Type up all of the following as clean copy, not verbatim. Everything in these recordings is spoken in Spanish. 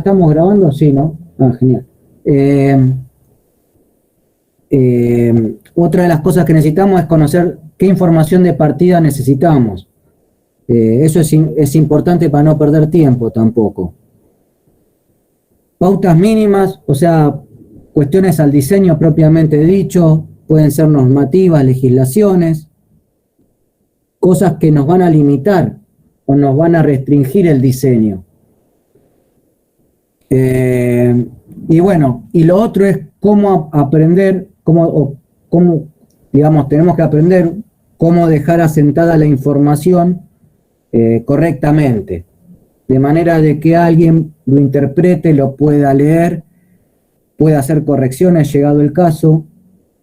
estamos grabando, sí, ¿no? Ah, genial. Otra de las cosas que necesitamos es conocer qué información de partida necesitamos. Eso es importante para no perder tiempo tampoco. Pautas mínimas, o sea, cuestiones al diseño propiamente dicho, pueden ser normativas, legislaciones, cosas que nos van a limitar o nos van a restringir el diseño. Y bueno, y lo otro es cómo aprender, digamos, tenemos que aprender cómo dejar asentada la información correctamente, de manera de que alguien lo interprete, lo pueda leer, pueda hacer correcciones llegado el caso,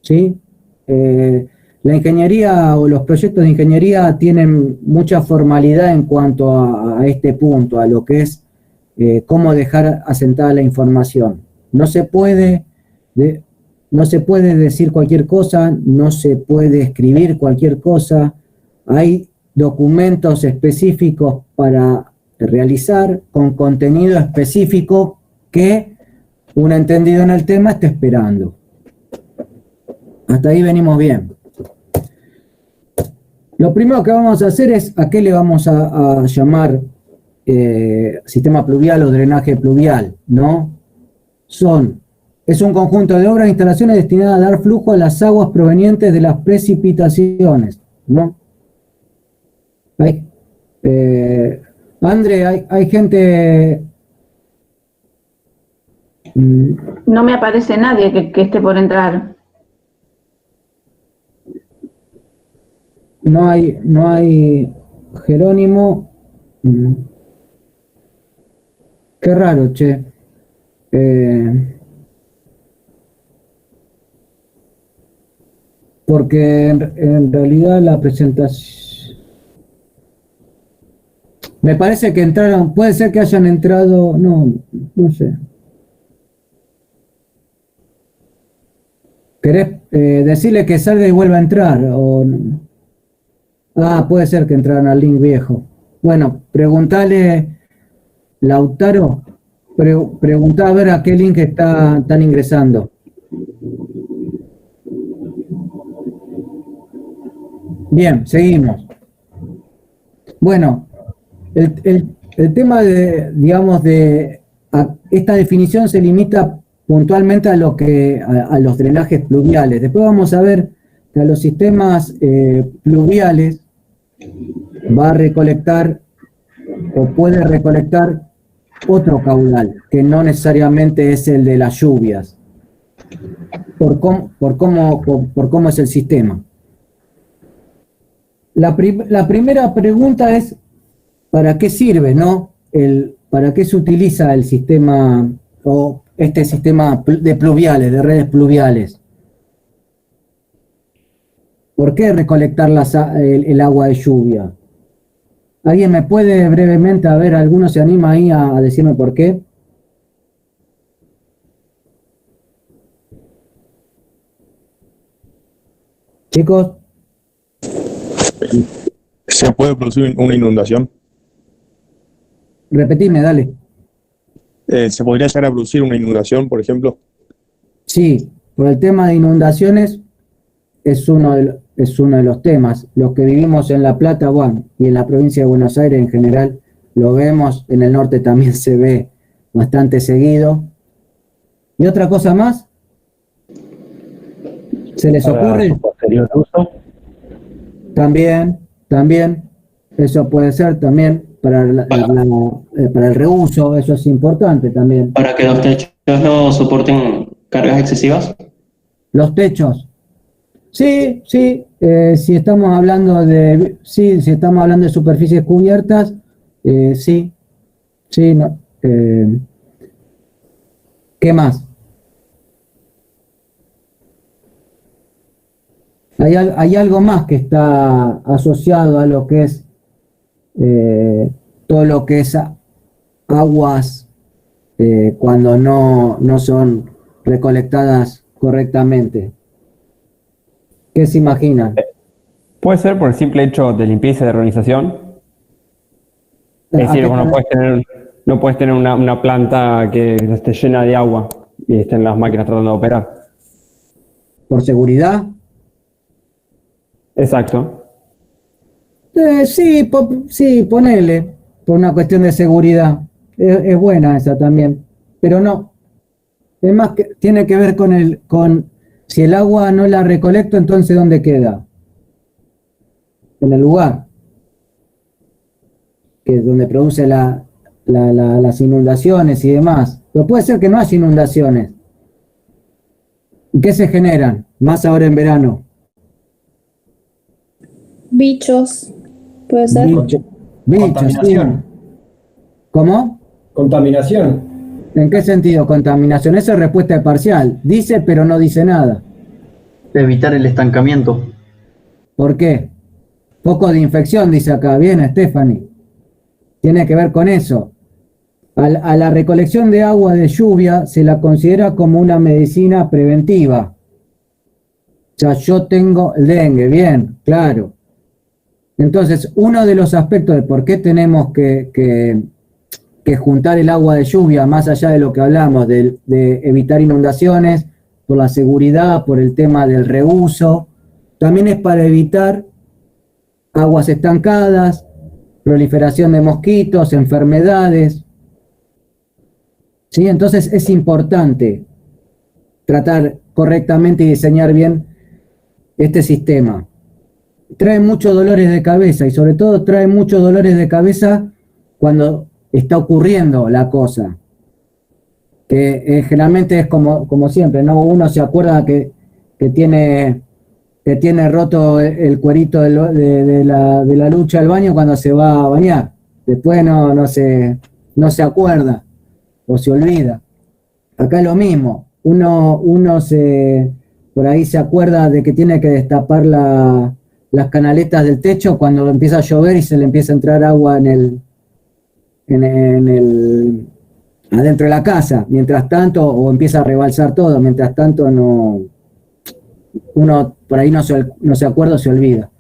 ¿sí? La ingeniería o los proyectos de ingeniería tienen mucha formalidad en cuanto a este punto, a lo que es cómo dejar asentada la información. No se puede decir cualquier cosa, no se puede escribir cualquier cosa. Hay documentos específicos para realizar con contenido específico que un entendido en el tema está esperando. Hasta ahí venimos bien. Lo primero que vamos a hacer es a qué le vamos a llamar sistema pluvial o drenaje pluvial, ¿no? Es un conjunto de obras e instalaciones destinadas a dar flujo a las aguas provenientes de las precipitaciones, ¿no? André, hay gente... No me aparece nadie que esté por entrar. No hay Jerónimo. Qué raro, che. Porque en realidad la presentación... Me parece que entraron, puede ser que hayan entrado, no sé. ¿Querés decirle que salga y vuelva a entrar? O... Ah, puede ser que entraran al link viejo. Bueno, preguntale, Lautaro, preguntá a ver a qué link están ingresando. Bien, seguimos. Bueno, el tema esta definición se limita puntualmente a los drenajes pluviales. Después vamos a ver que a los sistemas pluviales va a recolectar o puede recolectar otro caudal, que no necesariamente es el de las lluvias, por cómo es el sistema. La primera pregunta es, ¿para qué sirve, no? ¿Para qué se utiliza el sistema o este sistema de pluviales, de redes pluviales? ¿Por qué recolectar el agua de lluvia? ¿Alguien me puede brevemente, a ver, alguno se anima ahí a decirme por qué? Chicos. ¿Se puede producir una inundación? Repetime, dale. ¿Se podría llegar a producir una inundación, por ejemplo? Sí, por el tema de inundaciones es uno de los temas. Los que vivimos en La Plata, bueno, y en la provincia de Buenos Aires en general, lo vemos, en el norte también se ve bastante seguido. ¿Y otra cosa más? ¿Se les ocurre? ¿Su posterior uso? También, eso puede ser también para el reuso, eso es importante también. Para que los techos no soporten cargas excesivas. Los techos. Sí, si estamos hablando de superficies cubiertas, sí, no. ¿Qué más? Hay algo más que está asociado a lo que es todo lo que es aguas cuando no son recolectadas correctamente. ¿Qué se imaginan? Puede ser por el simple hecho de limpieza y de organización. Es decir, uno puede tener No puedes tener una planta que esté llena de agua y estén las máquinas tratando de operar. ¿Por seguridad? Exacto. Sí, sí, ponele, por una cuestión de seguridad. Es buena esa también, pero no. Es más que tiene que ver con si el agua no la recolecto, entonces ¿dónde queda? En el lugar, que es donde produce las inundaciones y demás. Pero puede ser que no haya inundaciones. ¿Y qué se generan? Más ahora en verano. Bichos, puede ser. Bichos, sí. Contaminación. ¿Cómo? Contaminación. ¿En qué sentido contaminación? Esa es respuesta parcial. Dice, pero no dice nada. Evitar el estancamiento. ¿Por qué? Foco de infección, dice acá. Bien, Stephanie. Tiene que ver con eso. A la recolección de agua de lluvia se la considera como una medicina preventiva. O sea, yo tengo el dengue, bien, claro. Entonces, uno de los aspectos de por qué tenemos que juntar el agua de lluvia, más allá de lo que hablamos, de evitar inundaciones, por la seguridad, por el tema del reuso, también es para evitar aguas estancadas, proliferación de mosquitos, enfermedades. ¿Sí? Entonces es importante tratar correctamente y diseñar bien este sistema. Trae muchos dolores de cabeza y sobre todo trae muchos dolores de cabeza cuando está ocurriendo la cosa. Que generalmente es como siempre, ¿no? Uno se acuerda que tiene roto el cuerito de la lucha al baño cuando se va a bañar. Después no se acuerda o se olvida. Acá es lo mismo. Uno por ahí se acuerda de que tiene que destapar las canaletas del techo cuando empieza a llover y se le empieza a entrar agua adentro de la casa. Mientras tanto, o empieza a rebalsar todo, mientras tanto uno por ahí no se acuerda o se olvida.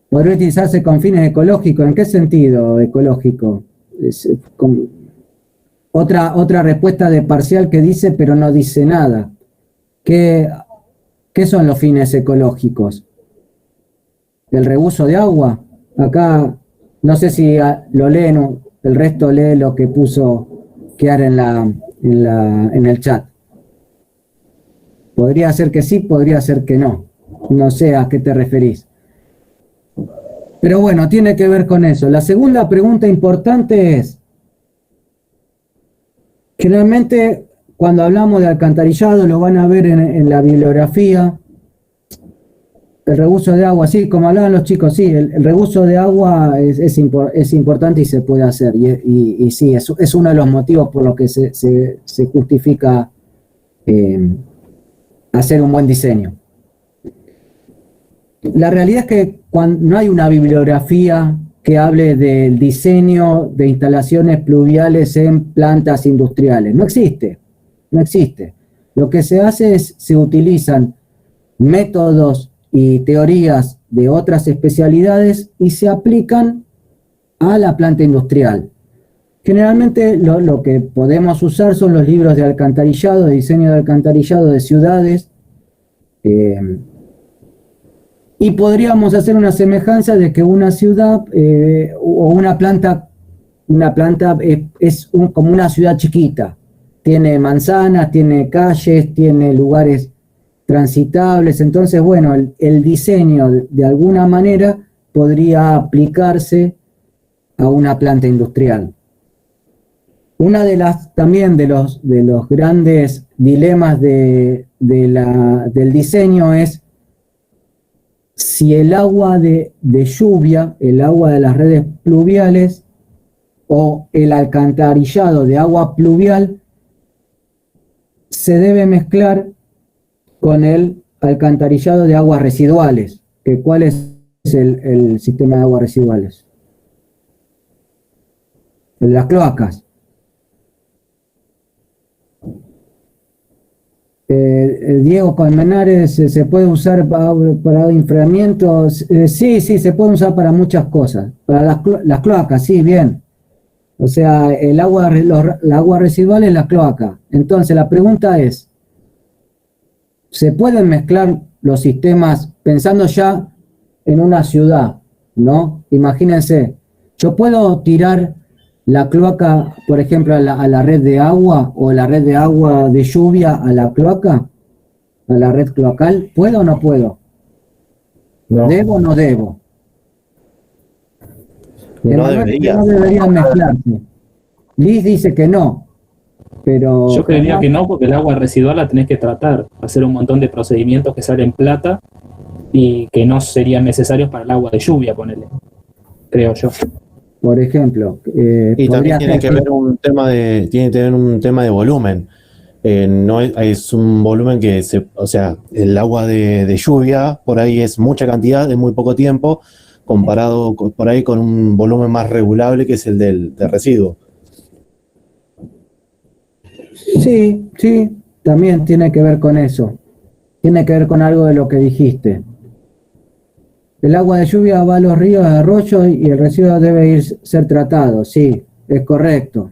¿Podría utilizarse con fines ecológicos? ¿En qué sentido ecológico? Otra respuesta de parcial que dice, pero no dice nada. ¿Qué son los fines ecológicos? ¿El reuso de agua? Acá, no sé si lo leen, el resto lee lo que puso Kiara en el chat. Podría ser que sí, podría ser que no. No sé a qué te referís. Pero bueno, tiene que ver con eso. La segunda pregunta importante es, generalmente cuando hablamos de alcantarillado, lo van a ver en la bibliografía, el reuso de agua, sí, como hablaban los chicos, sí, el reuso de agua es importante y se puede hacer. Y sí, es uno de los motivos por los que se justifica hacer un buen diseño. La realidad es que no hay una bibliografía que hable del diseño de instalaciones pluviales en plantas industriales. No existe. Lo que se hace es, se utilizan métodos y teorías de otras especialidades y se aplican a la planta industrial. Generalmente lo que podemos usar son los libros de alcantarillado, de diseño de alcantarillado de ciudades, y podríamos hacer una semejanza de que una ciudad o una planta es como una ciudad chiquita. Tiene manzanas, tiene calles, tiene lugares transitables. Entonces, bueno, el diseño de alguna manera podría aplicarse a una planta industrial. Una de las también de los grandes dilemas del diseño es si el agua de lluvia, el agua de las redes pluviales o el alcantarillado de agua pluvial se debe mezclar con el alcantarillado de aguas residuales. ¿Cuál es el sistema de aguas residuales? El de las cloacas. Diego Colmenares, ¿se puede usar para inframientos? Sí, se puede usar para muchas cosas. Para las cloacas, sí, bien. O sea, la agua residual es la cloaca. Entonces, la pregunta es, ¿se pueden mezclar los sistemas pensando ya en una ciudad, ¿no? Imagínense, yo puedo tirar la cloaca, por ejemplo, a la red de agua o la red de agua de lluvia a la cloaca, a la red cloacal. ¿Puedo o no puedo? No, ¿Debo o no debo? no Emanuel dice que debería. no deberían mezclarse. Liz dice que no, pero... Yo creería que no, porque el agua residual la tenés que tratar, hacer un montón de procedimientos que salen plata y que no serían necesarios para el agua de lluvia, ponele, creo yo. Por ejemplo, Y podría también tiene ser que ver tiene que tener un tema de volumen. No es un volumen que o sea, el agua de lluvia por ahí es mucha cantidad en muy poco tiempo, comparado por ahí con un volumen más regulable que es el del residuo. Sí, sí, también tiene que ver con eso. Tiene que ver con algo de lo que dijiste. El agua de lluvia va a los ríos, arroyos y el residuo debe ser tratado. Sí, es correcto.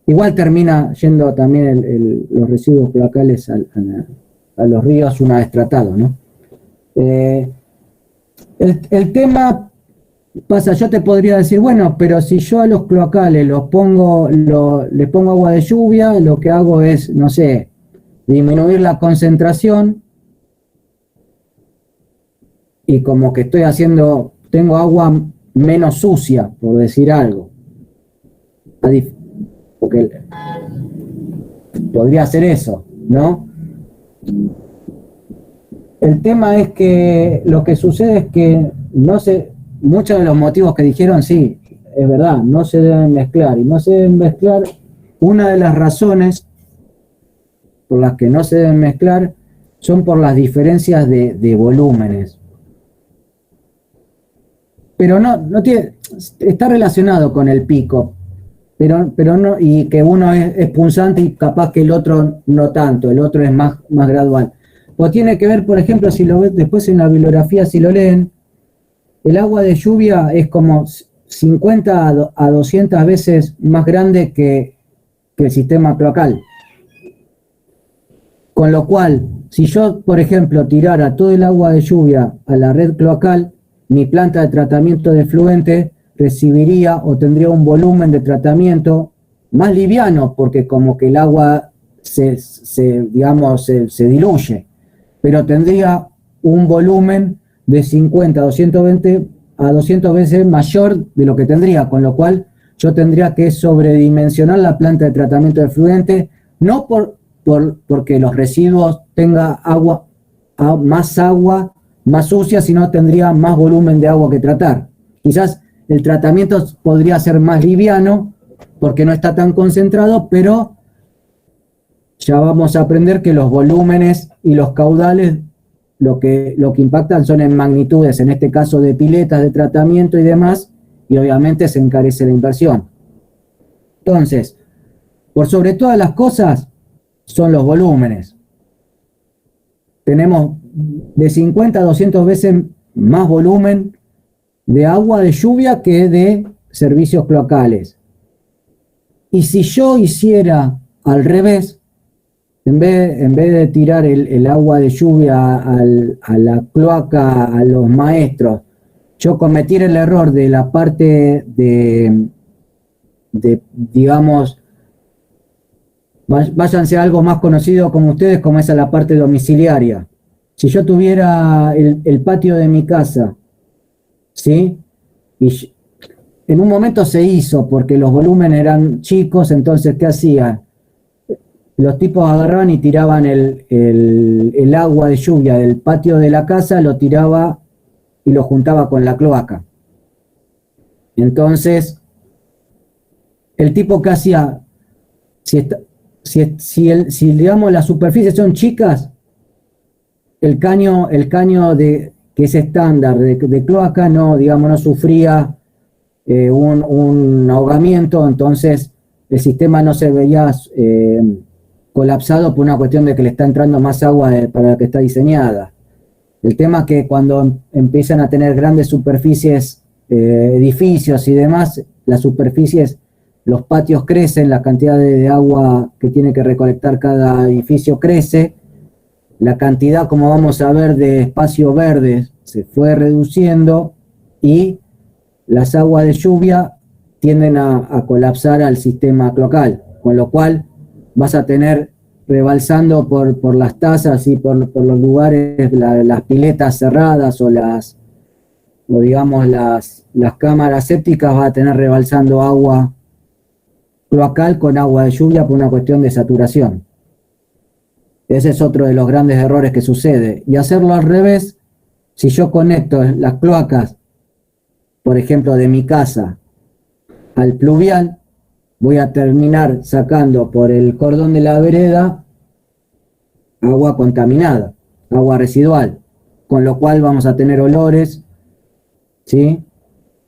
Igual termina yendo también los residuos cloacales a los ríos una vez tratados, ¿no? El tema pasa, yo te podría decir, bueno, pero si yo a los cloacales les pongo agua de lluvia, lo que hago es, no sé, disminuir la concentración y como que tengo agua menos sucia, por decir algo. Porque podría ser eso, ¿no? El tema es que lo que sucede es que muchos de los motivos que dijeron, sí, es verdad, no se deben mezclar. Y no se deben mezclar, una de las razones por las que no se deben mezclar son por las diferencias de volúmenes. Pero no tiene, está relacionado con el pico, pero no, y que uno es punzante y capaz que el otro no tanto, el otro es más gradual. O tiene que ver, por ejemplo, si lo ves después en la bibliografía, si lo leen, el agua de lluvia es como 50 a 200 veces más grande que el sistema cloacal. Con lo cual, si yo, por ejemplo, tirara todo el agua de lluvia a la red cloacal, mi planta de tratamiento de efluentes recibiría o tendría un volumen de tratamiento más liviano, porque como que el agua se diluye, pero tendría un volumen de 50 a 200 veces mayor de lo que tendría, con lo cual yo tendría que sobredimensionar la planta de tratamiento de efluentes, no porque los residuos tengan agua más sucia, sino tendría más volumen de agua que tratar. Quizás el tratamiento podría ser más liviano porque no está tan concentrado, pero ya vamos a aprender que los volúmenes y los caudales lo que impactan son en magnitudes, en este caso de piletas de tratamiento y demás, y obviamente se encarece la inversión. Entonces, por sobre todas las cosas, son los volúmenes. Tenemos de 50 a 200 veces más volumen de agua de lluvia que de servicios cloacales. Y si yo hiciera al revés, en vez de tirar el agua de lluvia a la cloaca, a los maestros, yo cometiera el error de la parte de digamos, váyanse a algo más conocido como ustedes, como es a la parte domiciliaria. Si yo tuviera el patio de mi casa, ¿sí? Y en un momento se hizo porque los volúmenes eran chicos, entonces, ¿qué hacían? Los tipos agarraban y tiraban el agua de lluvia del patio de la casa, lo tiraba y lo juntaba con la cloaca. Entonces, el tipo que hacía, si digamos las superficies son chicas, el caño que es estándar de cloaca no sufría un ahogamiento, entonces el sistema no se veía colapsado por una cuestión de que le está entrando más agua para la que está diseñada. El tema es que cuando empiezan a tener grandes superficies, edificios y demás, las superficies los patios crecen, la cantidad de agua que tiene que recolectar cada edificio crece, la cantidad, como vamos a ver, de espacios verdes se fue reduciendo y las aguas de lluvia tienden a colapsar al sistema cloacal, con lo cual vas a tener rebalsando por las tazas y por los lugares, las piletas cerradas o digamos las cámaras sépticas, vas a tener rebalsando agua cloacal con agua de lluvia por una cuestión de saturación. Ese es otro de los grandes errores que sucede. Y hacerlo al revés, si yo conecto las cloacas, por ejemplo, de mi casa al pluvial, voy a terminar sacando por el cordón de la vereda agua contaminada, agua residual, con lo cual vamos a tener olores, ¿sí?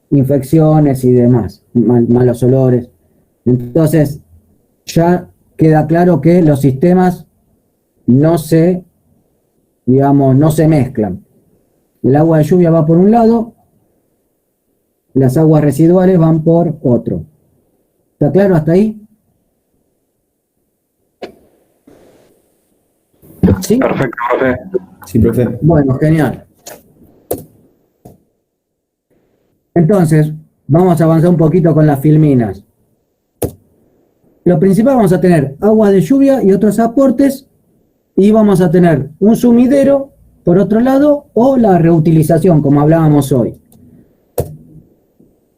Infecciones y demás, malos olores. Entonces, ya queda claro que los sistemas no se mezclan. El agua de lluvia va por un lado, las aguas residuales van por otro. ¿Está claro hasta ahí? ¿Sí? Perfecto, profe. Sí, profe. Bueno, genial. Entonces, vamos a avanzar un poquito con las filminas. Lo principal, vamos a tener agua de lluvia y otros aportes, y vamos a tener un sumidero, por otro lado, o la reutilización, como hablábamos hoy.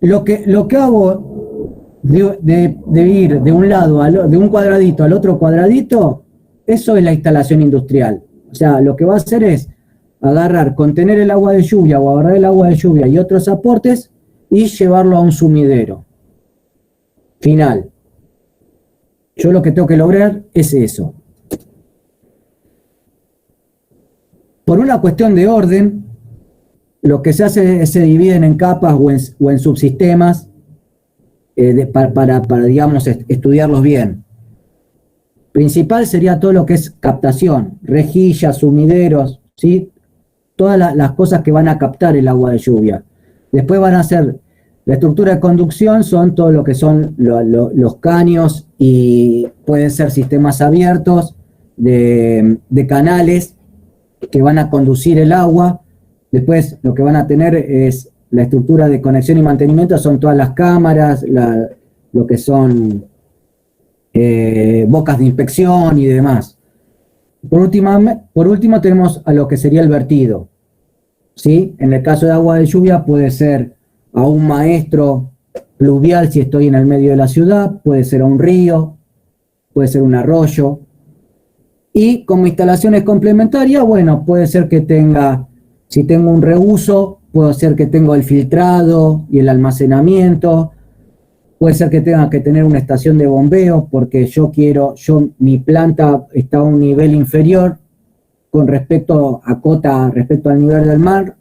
Lo que hago de ir de un lado, de un cuadradito al otro cuadradito, eso es la instalación industrial. O sea, lo que va a hacer es agarrar, contener el agua de lluvia o agarrar el agua de lluvia y otros aportes y llevarlo a un sumidero final. Yo lo que tengo que lograr es eso. Por una cuestión de orden, lo que se hace es se dividen en capas o en subsistemas para digamos, estudiarlos bien. Principal sería todo lo que es captación, rejillas, sumideros, ¿sí? Todas las cosas que van a captar el agua de lluvia. Después van a ser, la estructura de conducción son todo lo que son los caños, y pueden ser sistemas abiertos de canales que van a conducir el agua. Después lo que van a tener es la estructura de conexión y mantenimiento, son todas las cámaras, lo que son bocas de inspección y demás. Por último tenemos a lo que sería el vertido, ¿sí? En el caso de agua de lluvia puede ser a un maestro pluvial si estoy en el medio de la ciudad, puede ser a un río, puede ser un arroyo. Y como instalaciones complementarias, bueno, puede ser que si tengo un reuso, puede ser que tengo el filtrado y el almacenamiento, puede ser que tenga que tener una estación de bombeo, porque mi planta está a un nivel inferior con respecto respecto al nivel del mar,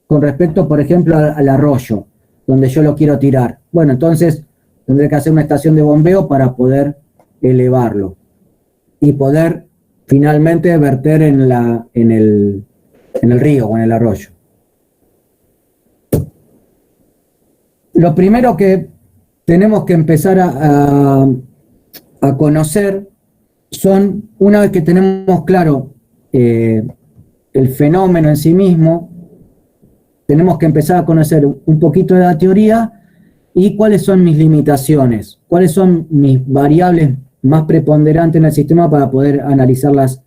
con respecto, por ejemplo, al arroyo, donde yo lo quiero tirar. Bueno, entonces tendré que hacer una estación de bombeo para poder elevarlo y poder finalmente verter en el río o en el arroyo. Lo primero que tenemos que empezar a conocer son, una vez que tenemos claro el fenómeno en sí mismo, tenemos que empezar a conocer un poquito de la teoría y cuáles son mis limitaciones, cuáles son mis variables más preponderantes en el sistema para poder analizarlas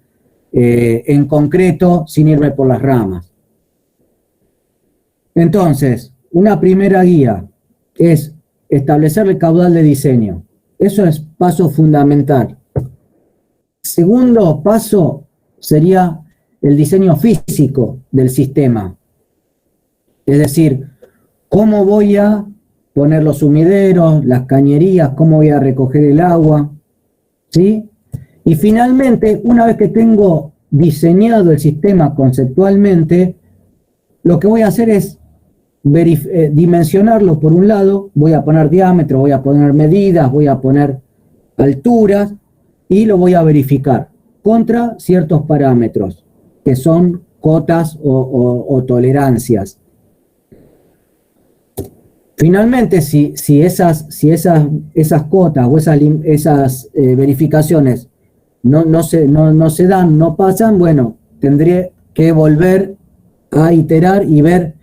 en concreto sin irme por las ramas. Entonces, una primera guía es establecer el caudal de diseño. Eso es paso fundamental. Segundo paso sería el diseño físico del sistema. Es decir, cómo voy a poner los sumideros, las cañerías, cómo voy a recoger el agua, ¿sí? Y finalmente, una vez que tengo diseñado el sistema conceptualmente, lo que voy a hacer es dimensionarlo por un lado, voy a poner diámetro, voy a poner medidas, voy a poner alturas y lo voy a verificar contra ciertos parámetros que son cotas o tolerancias. Finalmente, si esas cotas o esas verificaciones no se dan, no pasan, bueno, tendré que volver a iterar y ver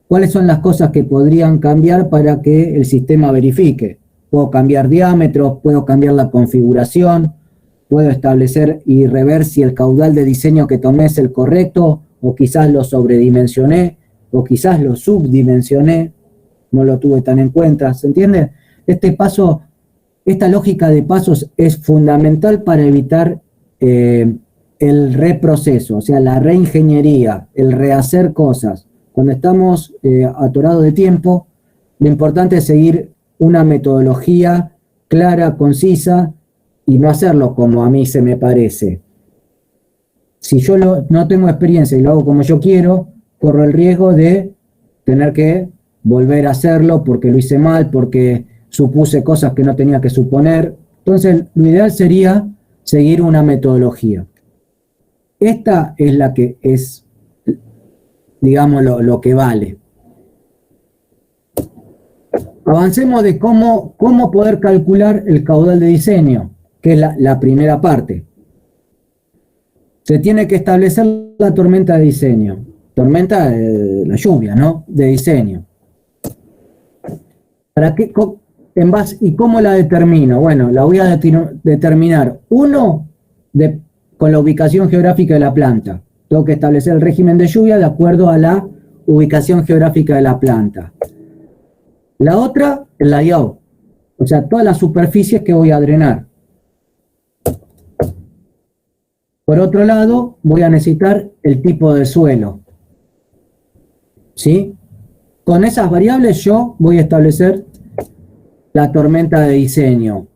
cuáles son las cosas que podrían cambiar para que el sistema verifique. Puedo cambiar diámetros, puedo cambiar la configuración, puedo establecer y rever si el caudal de diseño que tomé es el correcto, o quizás lo sobredimensioné, o quizás lo subdimensioné, no lo tuve tan en cuenta. ¿Se entiende? Esta lógica de pasos es fundamental para evitar el reproceso, o sea, la reingeniería, el rehacer cosas. Cuando estamos atorados de tiempo, lo importante es seguir una metodología clara, concisa, y no hacerlo como a mí se me parece. Si yo no tengo experiencia y lo hago como yo quiero, corro el riesgo de tener que volver a hacerlo porque lo hice mal, porque supuse cosas que no tenía que suponer. Entonces, lo ideal sería seguir una metodología. Esta es la que es, digamos, lo que vale. Avancemos de cómo poder calcular el caudal de diseño, que es la primera parte. Se tiene que establecer la tormenta de diseño. Tormenta de la lluvia, ¿no? De diseño. ¿Para qué? ¿Y cómo la determino? Bueno, la voy a determinar. Uno, con la ubicación geográfica de la planta. Tengo que establecer el régimen de lluvia de acuerdo a la ubicación geográfica de la planta. La otra, el layout. O sea, todas las superficies que voy a drenar. Por otro lado, voy a necesitar el tipo de suelo. ¿Sí? Con esas variables yo voy a establecer la tormenta de diseño.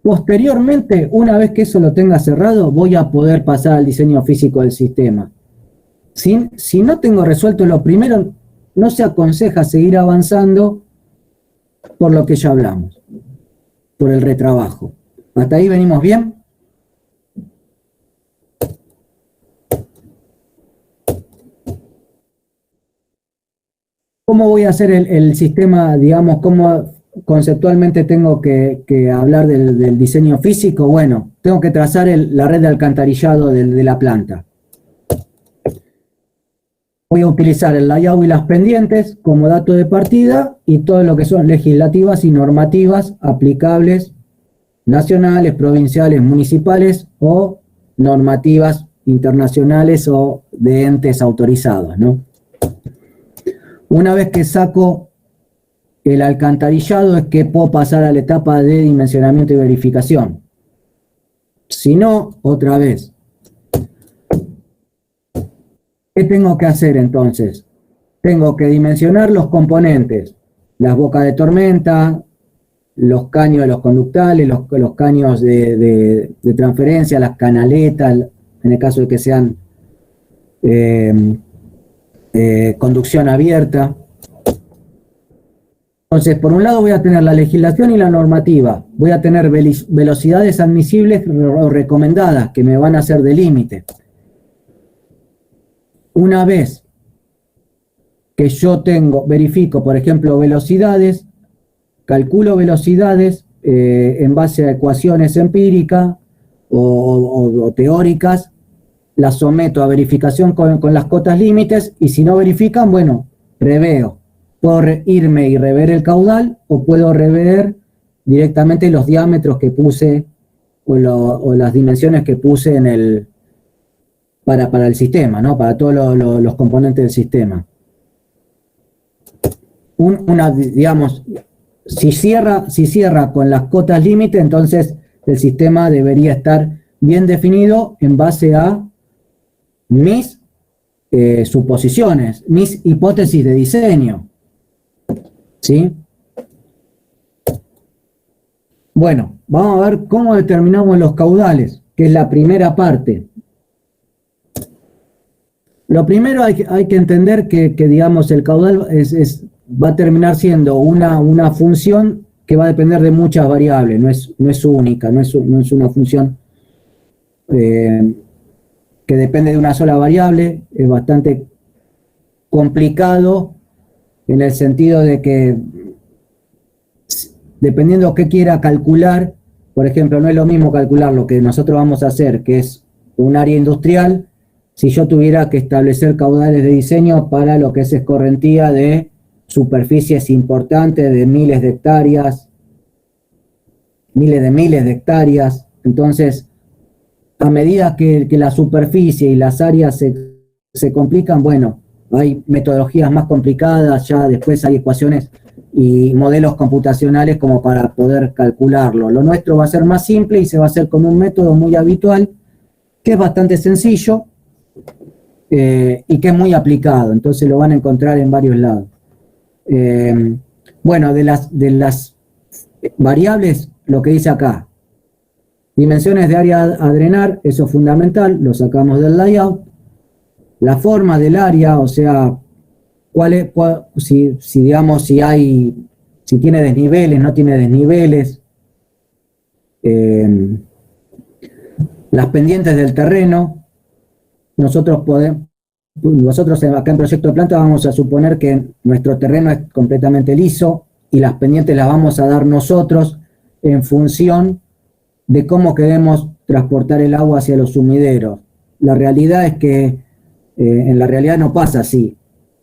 Posteriormente, una vez que eso lo tenga cerrado, voy a poder pasar al diseño físico del sistema. Si no tengo resuelto lo primero, no se aconseja seguir avanzando por lo que ya hablamos, por el retrabajo. ¿Hasta ahí venimos bien? ¿Cómo voy a hacer el sistema, digamos, cómo conceptualmente tengo que hablar del diseño físico? Bueno, tengo que trazar la red de alcantarillado de la planta. Voy a utilizar el layout y las pendientes como dato de partida y todo lo que son legislativas y normativas aplicables nacionales, provinciales, municipales o normativas internacionales o de entes autorizados, ¿no? Una vez que saco el alcantarillado es que puedo pasar a la etapa de dimensionamiento y verificación. Si no, otra vez. ¿Qué tengo que hacer entonces? Tengo que dimensionar los componentes, las bocas de tormenta, los caños de los conductales, los caños de transferencia, las canaletas, en el caso de que sean conducción abierta. Entonces, por un lado voy a tener la legislación y la normativa. Voy a tener velocidades admisibles o recomendadas que me van a hacer de límite. Una vez que yo verifico, por ejemplo, velocidades, calculo velocidades en base a ecuaciones empíricas o teóricas, las someto a verificación con las cotas límites y si no verifican, bueno, reveo. Puedo irme y rever el caudal o puedo rever directamente los diámetros que puse o las dimensiones que puse para el sistema, ¿no? Para todos los componentes del sistema. Digamos, si cierra con las cotas límite, entonces el sistema debería estar bien definido en base a mis suposiciones, mis hipótesis de diseño. ¿Sí? Bueno, vamos a ver cómo determinamos los caudales, que es la primera parte. Lo primero hay que entender que digamos, el caudal va a terminar siendo una función que va a depender de muchas variables, no es única, no es una función que depende de una sola variable, es bastante complicado en el sentido de que dependiendo qué quiera calcular, por ejemplo, no es lo mismo calcular lo que nosotros vamos a hacer, que es un área industrial, si yo tuviera que establecer caudales de diseño para lo que es escorrentía de superficies importantes de miles de hectáreas, miles de hectáreas. Entonces, a medida que la superficie y las áreas se complican, bueno, hay metodologías más complicadas, ya después hay ecuaciones y modelos computacionales como para poder calcularlo. Lo nuestro va a ser más simple y se va a hacer con un método muy habitual, que es bastante sencillo y que es muy aplicado, entonces lo van a encontrar en varios lados. Bueno, de las variables, lo que dice acá, dimensiones de área a drenar, eso es fundamental, lo sacamos del layout. La forma del área, o sea, si tiene desniveles, no tiene desniveles. Las pendientes del terreno, nosotros acá en Proyecto de Planta vamos a suponer que nuestro terreno es completamente liso y las pendientes las vamos a dar nosotros en función de cómo queremos transportar el agua hacia los sumideros. La realidad es que en la realidad no pasa así.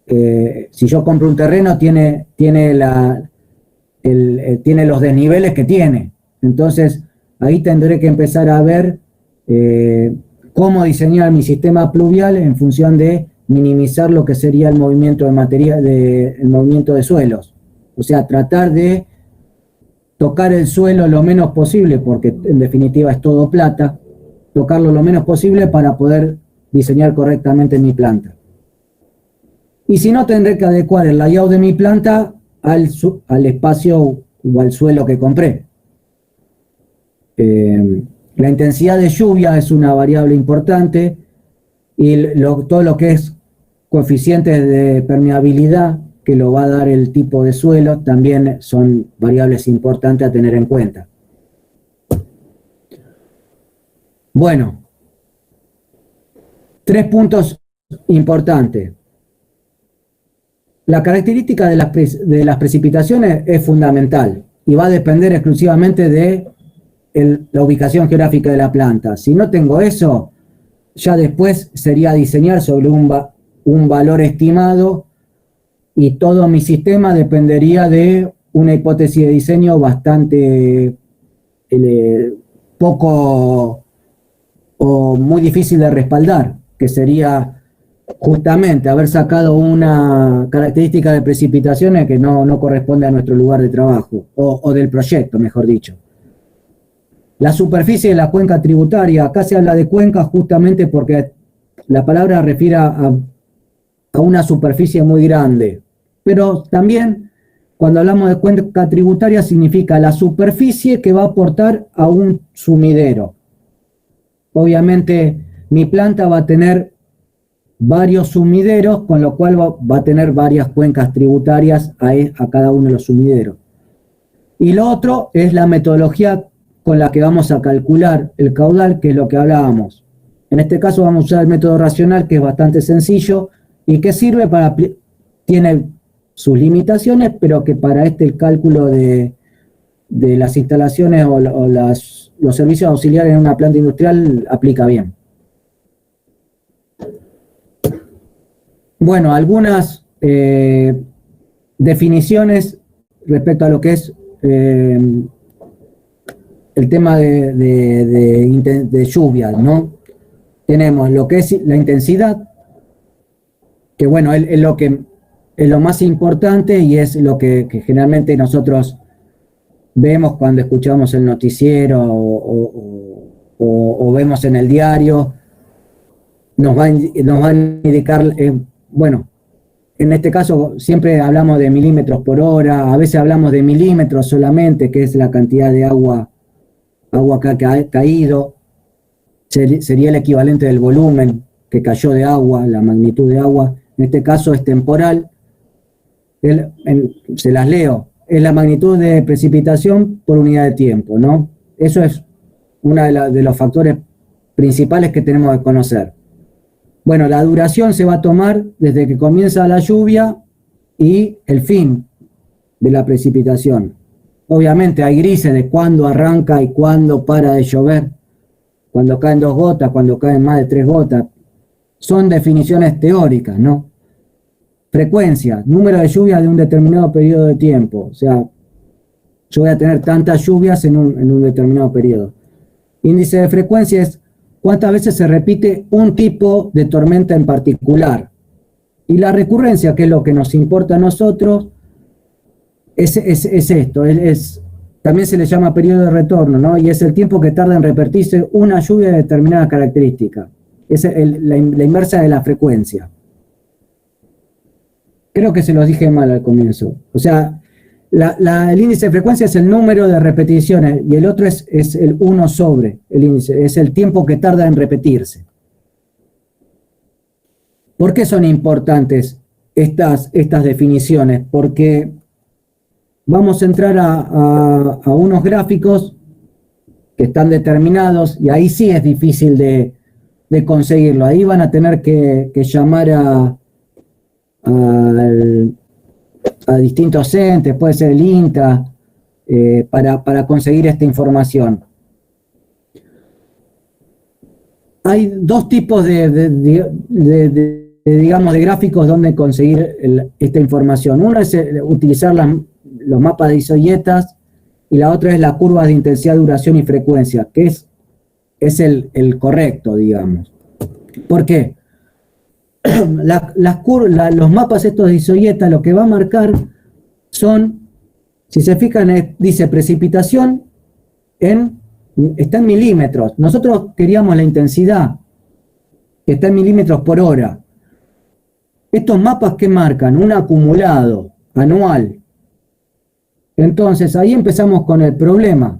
Si yo compro un terreno, tiene los desniveles que tiene. Entonces, ahí tendré que empezar a ver cómo diseñar mi sistema pluvial en función de minimizar lo que sería el movimiento de el movimiento de suelos. O sea, tratar de tocar el suelo lo menos posible, porque en definitiva es todo plata, tocarlo lo menos posible para poder diseñar correctamente mi planta. Y si no, tendré que adecuar el layout de mi planta al espacio o al suelo que compré. La intensidad de lluvia es una variable importante y todo lo que es coeficientes de permeabilidad, que lo va a dar el tipo de suelo, también son variables importantes a tener en cuenta. Bueno, 3 puntos importantes. La característica de las precipitaciones es fundamental y va a depender exclusivamente de la ubicación geográfica de la planta. Si no tengo eso, ya después sería diseñar sobre un valor estimado y todo mi sistema dependería de una hipótesis de diseño bastante poco o muy difícil de respaldar, que sería justamente haber sacado una característica de precipitaciones que no corresponde a nuestro lugar de trabajo, o del proyecto, mejor dicho. La superficie de la cuenca tributaria, acá se habla de cuenca justamente porque la palabra refiere a una superficie muy grande, pero también cuando hablamos de cuenca tributaria significa la superficie que va a aportar a un sumidero. Obviamente mi planta va a tener varios sumideros, con lo cual va a tener varias cuencas tributarias a cada uno de los sumideros. Y lo otro es la metodología con la que vamos a calcular el caudal, que es lo que hablábamos. En este caso vamos a usar el método racional, que es bastante sencillo y que sirve tiene sus limitaciones, pero que para el cálculo de las instalaciones o los servicios auxiliares en una planta industrial aplica bien. Bueno, algunas definiciones respecto a lo que es el tema de lluvia, ¿no? Tenemos lo que es la intensidad, que bueno, es lo más importante y es lo que generalmente nosotros vemos cuando escuchamos el noticiero o vemos en el diario. Nos van a indicar, bueno, en este caso siempre hablamos de milímetros por hora, a veces hablamos de milímetros solamente, que es la cantidad de agua que ha caído, sería el equivalente del volumen que cayó de agua, la magnitud de agua. En este caso es temporal, se las leo, es la magnitud de precipitación por unidad de tiempo, ¿no? Eso es uno de los factores principales que tenemos que conocer. Bueno, la duración se va a tomar desde que comienza la lluvia y el fin de la precipitación. obviamente hay grises de cuándo arranca y cuándo para de llover, cuando caen 2 gotas, cuando caen más de 3 gotas. Son definiciones teóricas, ¿no? Frecuencia, número de lluvias de un determinado periodo de tiempo. O sea, yo voy a tener tantas lluvias en un determinado periodo. Índice de frecuencia es cuántas veces se repite un tipo de tormenta en particular. Y la recurrencia, que es lo que nos importa a nosotros, es esto. También se le llama periodo de retorno, ¿no? Y es el tiempo que tarda en repetirse una lluvia de determinada característica. Es la inversa de la frecuencia. Creo que se los dije mal al comienzo. O sea, el índice de frecuencia es el número de repeticiones y el otro es el 1 sobre el índice, es el tiempo que tarda en repetirse. ¿Por qué son importantes estas definiciones? Porque vamos a entrar a unos gráficos que están determinados y ahí sí es difícil de conseguirlo. Ahí van a tener que llamar a distintos entes, puede ser el INTA, para conseguir esta información. Hay 2 tipos digamos, de gráficos donde conseguir esta información. Uno es utilizar los mapas de isoyetas y la otra es la curva de intensidad, duración y frecuencia, que es el correcto, digamos. ¿Por qué? Los mapas estos de isoyeta lo que va a marcar son, si se fijan, dice precipitación está en milímetros. Nosotros queríamos la intensidad, que está en milímetros por hora. Estos mapas que marcan un acumulado anual. Entonces ahí empezamos con el problema.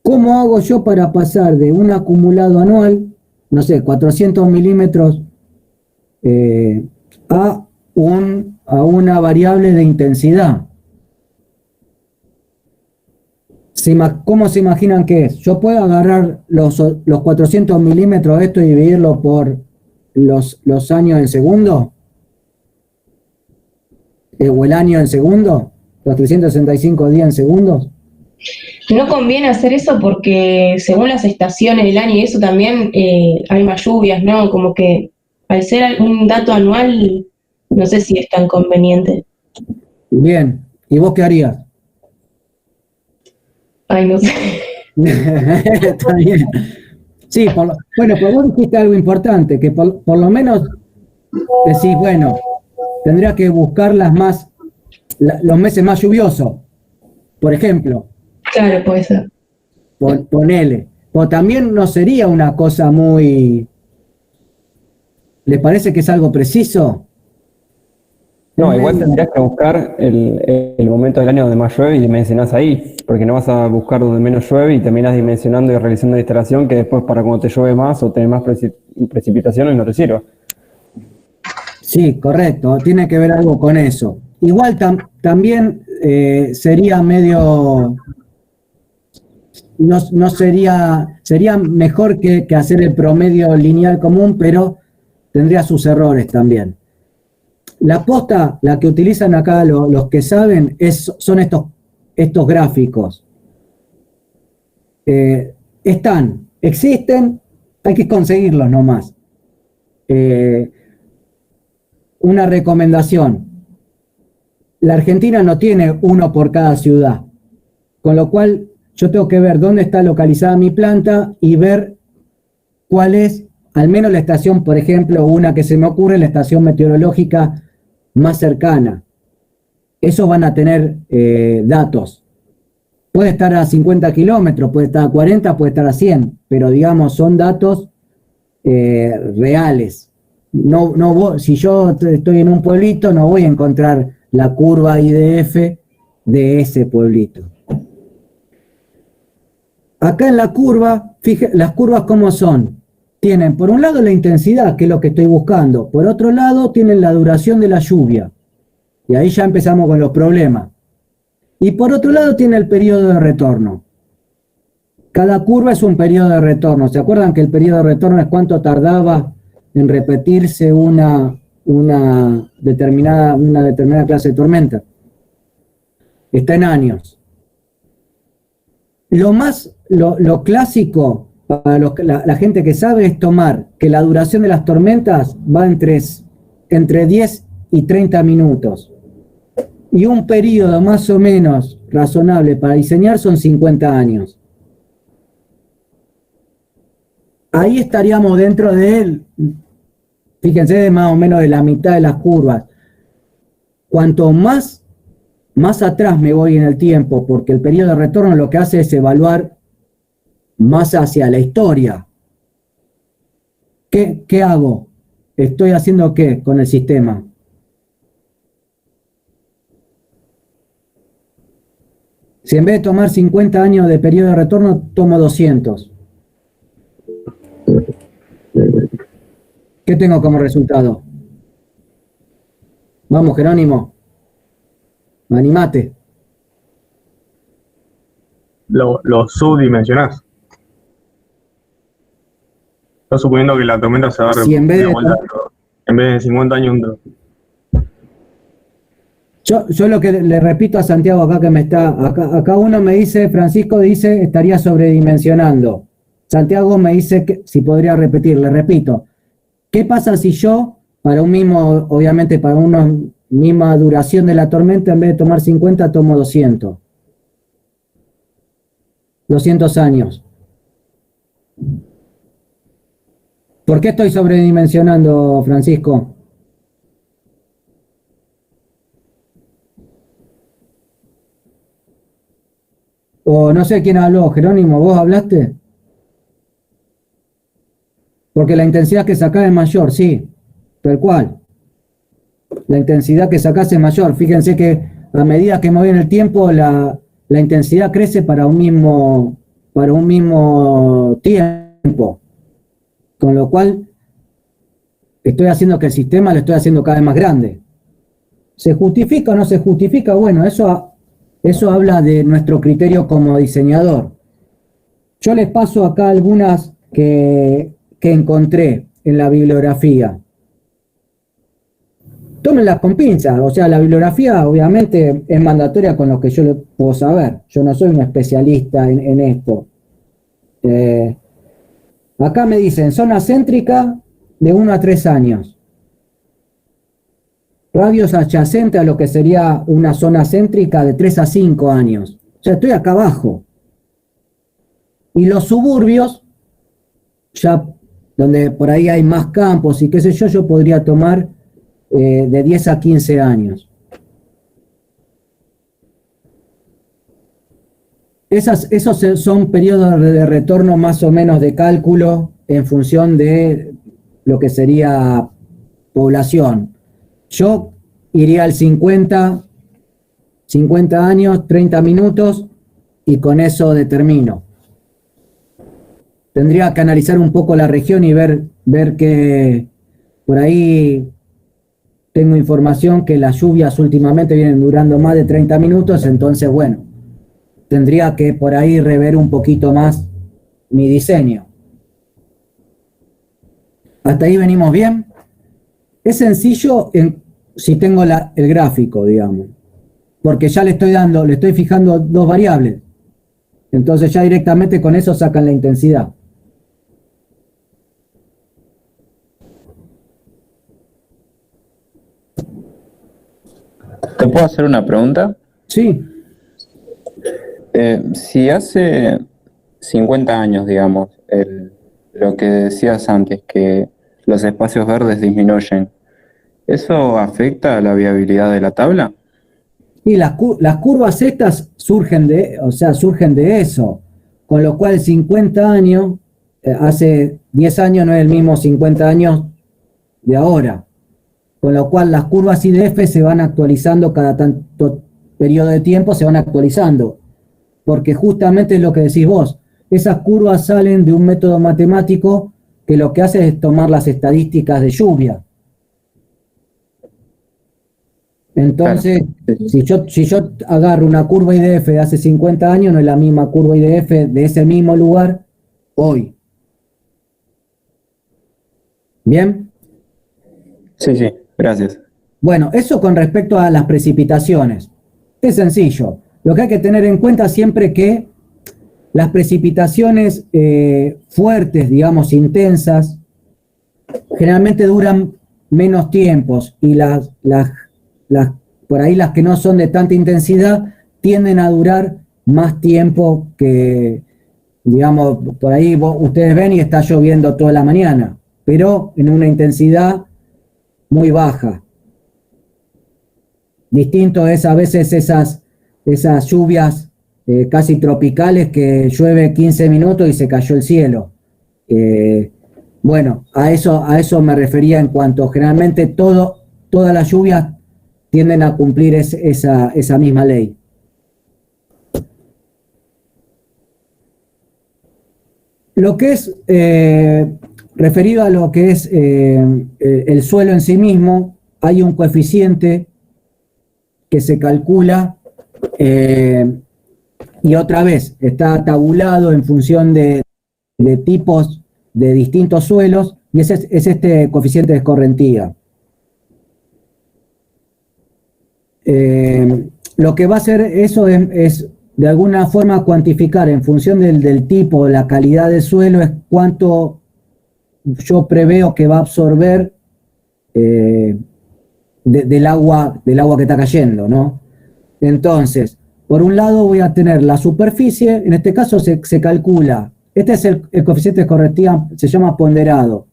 ¿Cómo hago yo para pasar de un acumulado anual, no sé, 400 milímetros, a una variable de intensidad? ¿Cómo se imaginan que es? Yo puedo agarrar los 400 milímetros de esto y dividirlo por los años en segundo, o el año en segundo, los 365 días en segundos. No conviene hacer eso porque según las estaciones del año y eso también hay más lluvias, ¿no? Como que al ser un dato anual, no sé si es tan conveniente. Bien, ¿y vos qué harías? Ay, no sé. Está bien. Sí, bueno, pues vos dijiste algo importante, que por lo menos decís, bueno, tendría que buscar los meses más lluviosos, por ejemplo. Claro, puede ser. Ponele. O también no sería una cosa muy... ¿Les parece que es algo preciso? No, igual tendrías que buscar el momento del año donde más llueve y dimensionás ahí, porque no vas a buscar donde menos llueve y terminas dimensionando y realizando la instalación que después para cuando te llueve más o tenés más precipitaciones no te sirve. Sí, correcto, tiene que ver algo con eso. Igual también sería medio... No sería mejor que hacer el promedio lineal común, pero tendría sus errores también. La posta, la que utilizan acá los que saben, son estos gráficos. Existen, hay que conseguirlos nomás. Una recomendación. La Argentina no tiene uno por cada ciudad, con lo cual yo tengo que ver dónde está localizada mi planta y ver cuál es, al menos la estación, por ejemplo, una que se me ocurre, la estación meteorológica más cercana. Esos van a tener datos. Puede estar a 50 kilómetros, puede estar a 40, puede estar a 100, pero digamos, son datos reales. Si yo estoy en un pueblito, no voy a encontrar la curva IDF de ese pueblito. Acá en la curva, fíjense, las curvas ¿cómo son? Tienen por un lado la intensidad, que es lo que estoy buscando. Por otro lado tienen la duración de la lluvia. Y ahí ya empezamos con los problemas. Y por otro lado tiene el periodo de retorno. Cada curva es un periodo de retorno. ¿Se acuerdan que el periodo de retorno es cuánto tardaba en repetirse una determinada clase de tormenta? Está en años. Lo clásico para la gente que sabe es tomar que la duración de las tormentas va entre 10 y 30 minutos. Y un periodo más o menos razonable para diseñar son 50 años. Ahí estaríamos dentro fíjense, de más o menos de la mitad de las curvas. Cuanto más atrás me voy en el tiempo, porque el periodo de retorno lo que hace es evaluar más hacia la historia. ¿Qué hago? ¿Estoy haciendo qué con el sistema? Si en vez de tomar 50 años de periodo de retorno, tomo 200. ¿Qué tengo como resultado? Vamos, Jerónimo. Animate. Lo subdimensionás. Estás suponiendo que la tormenta se va a Si en vez de 50 años. Yo lo que le repito a Santiago acá que acá uno me dice, Francisco dice, estaría sobredimensionando. Santiago me dice que si podría repetir, le repito. ¿Qué pasa si yo, obviamente para una misma duración de la tormenta, en vez de tomar 50, tomo 200? 200 años. ¿Por qué estoy sobredimensionando, Francisco? O no sé quién habló, Jerónimo, ¿vos hablaste? Porque la intensidad que sacás es mayor, sí, tal cual. La intensidad que sacás es mayor. Fíjense que a medida que me voy en el tiempo, la intensidad crece para un mismo tiempo. Con lo cual, estoy haciendo que el sistema lo estoy haciendo cada vez más grande. ¿Se justifica o no se justifica? Bueno, eso habla de nuestro criterio como diseñador. Yo les paso acá algunas que encontré en la bibliografía. Tómenlas con pinzas, o sea, la bibliografía obviamente es mandatoria con lo que yo puedo saber. Yo no soy un especialista en esto. Acá me dicen zona céntrica de 1 a 3 años. Radios adyacentes a lo que sería una zona céntrica de 3 a 5 años. O sea, estoy acá abajo. Y los suburbios, ya donde por ahí hay más campos y qué sé yo podría tomar de 10 a 15 años. Esos son periodos de retorno más o menos de cálculo en función de lo que sería población. Yo iría al 50 años, 30 minutos, y con eso determino. Tendría que analizar un poco la región y ver que por ahí tengo información que las lluvias últimamente vienen durando más de 30 minutos, entonces bueno, tendría que por ahí rever un poquito más mi diseño. ¿Hasta ahí venimos bien? Es sencillo si tengo el gráfico, digamos, porque ya le estoy fijando dos variables. Entonces ya directamente con eso sacan la intensidad. ¿Te puedo hacer una pregunta? Sí. Si hace 50 años, digamos, lo que decías antes, que los espacios verdes disminuyen, ¿eso afecta a la viabilidad de la tabla? Y las curvas estas surgen de eso, con lo cual 50 años, hace 10 años no es el mismo 50 años de ahora, con lo cual las curvas IDF se van actualizando cada tanto periodo de tiempo, se van actualizando, porque justamente es lo que decís vos, esas curvas salen de un método matemático que lo que hace es tomar las estadísticas de lluvia. Entonces, claro, si yo agarro una curva IDF de hace 50 años, no es la misma curva IDF de ese mismo lugar hoy. ¿Bien? Sí, gracias. Bueno, eso con respecto a las precipitaciones. Es sencillo. Lo que hay que tener en cuenta siempre que Las precipitaciones fuertes, digamos, intensas, generalmente duran menos tiempos y por ahí las que no son de tanta intensidad tienden a durar más tiempo que, digamos, por ahí ustedes ven y está lloviendo toda la mañana, pero en una intensidad muy baja. Distinto es a veces esas lluvias casi tropicales que llueve 15 minutos y se cayó el cielo. Bueno, a eso me refería en cuanto generalmente todas las lluvias tienden a cumplir esa misma ley. Lo que es referido a lo que es el suelo en sí mismo, hay un coeficiente que se calcula y otra vez está tabulado en función de tipos de distintos suelos y es este coeficiente de escorrentía. Lo que va a hacer eso es de alguna forma cuantificar en función del tipo, la calidad del suelo, es cuánto yo preveo que va a absorber del agua que está cayendo, ¿no? Entonces, por un lado voy a tener la superficie, en este caso se calcula, este es el coeficiente de escorrentía, se llama ponderado.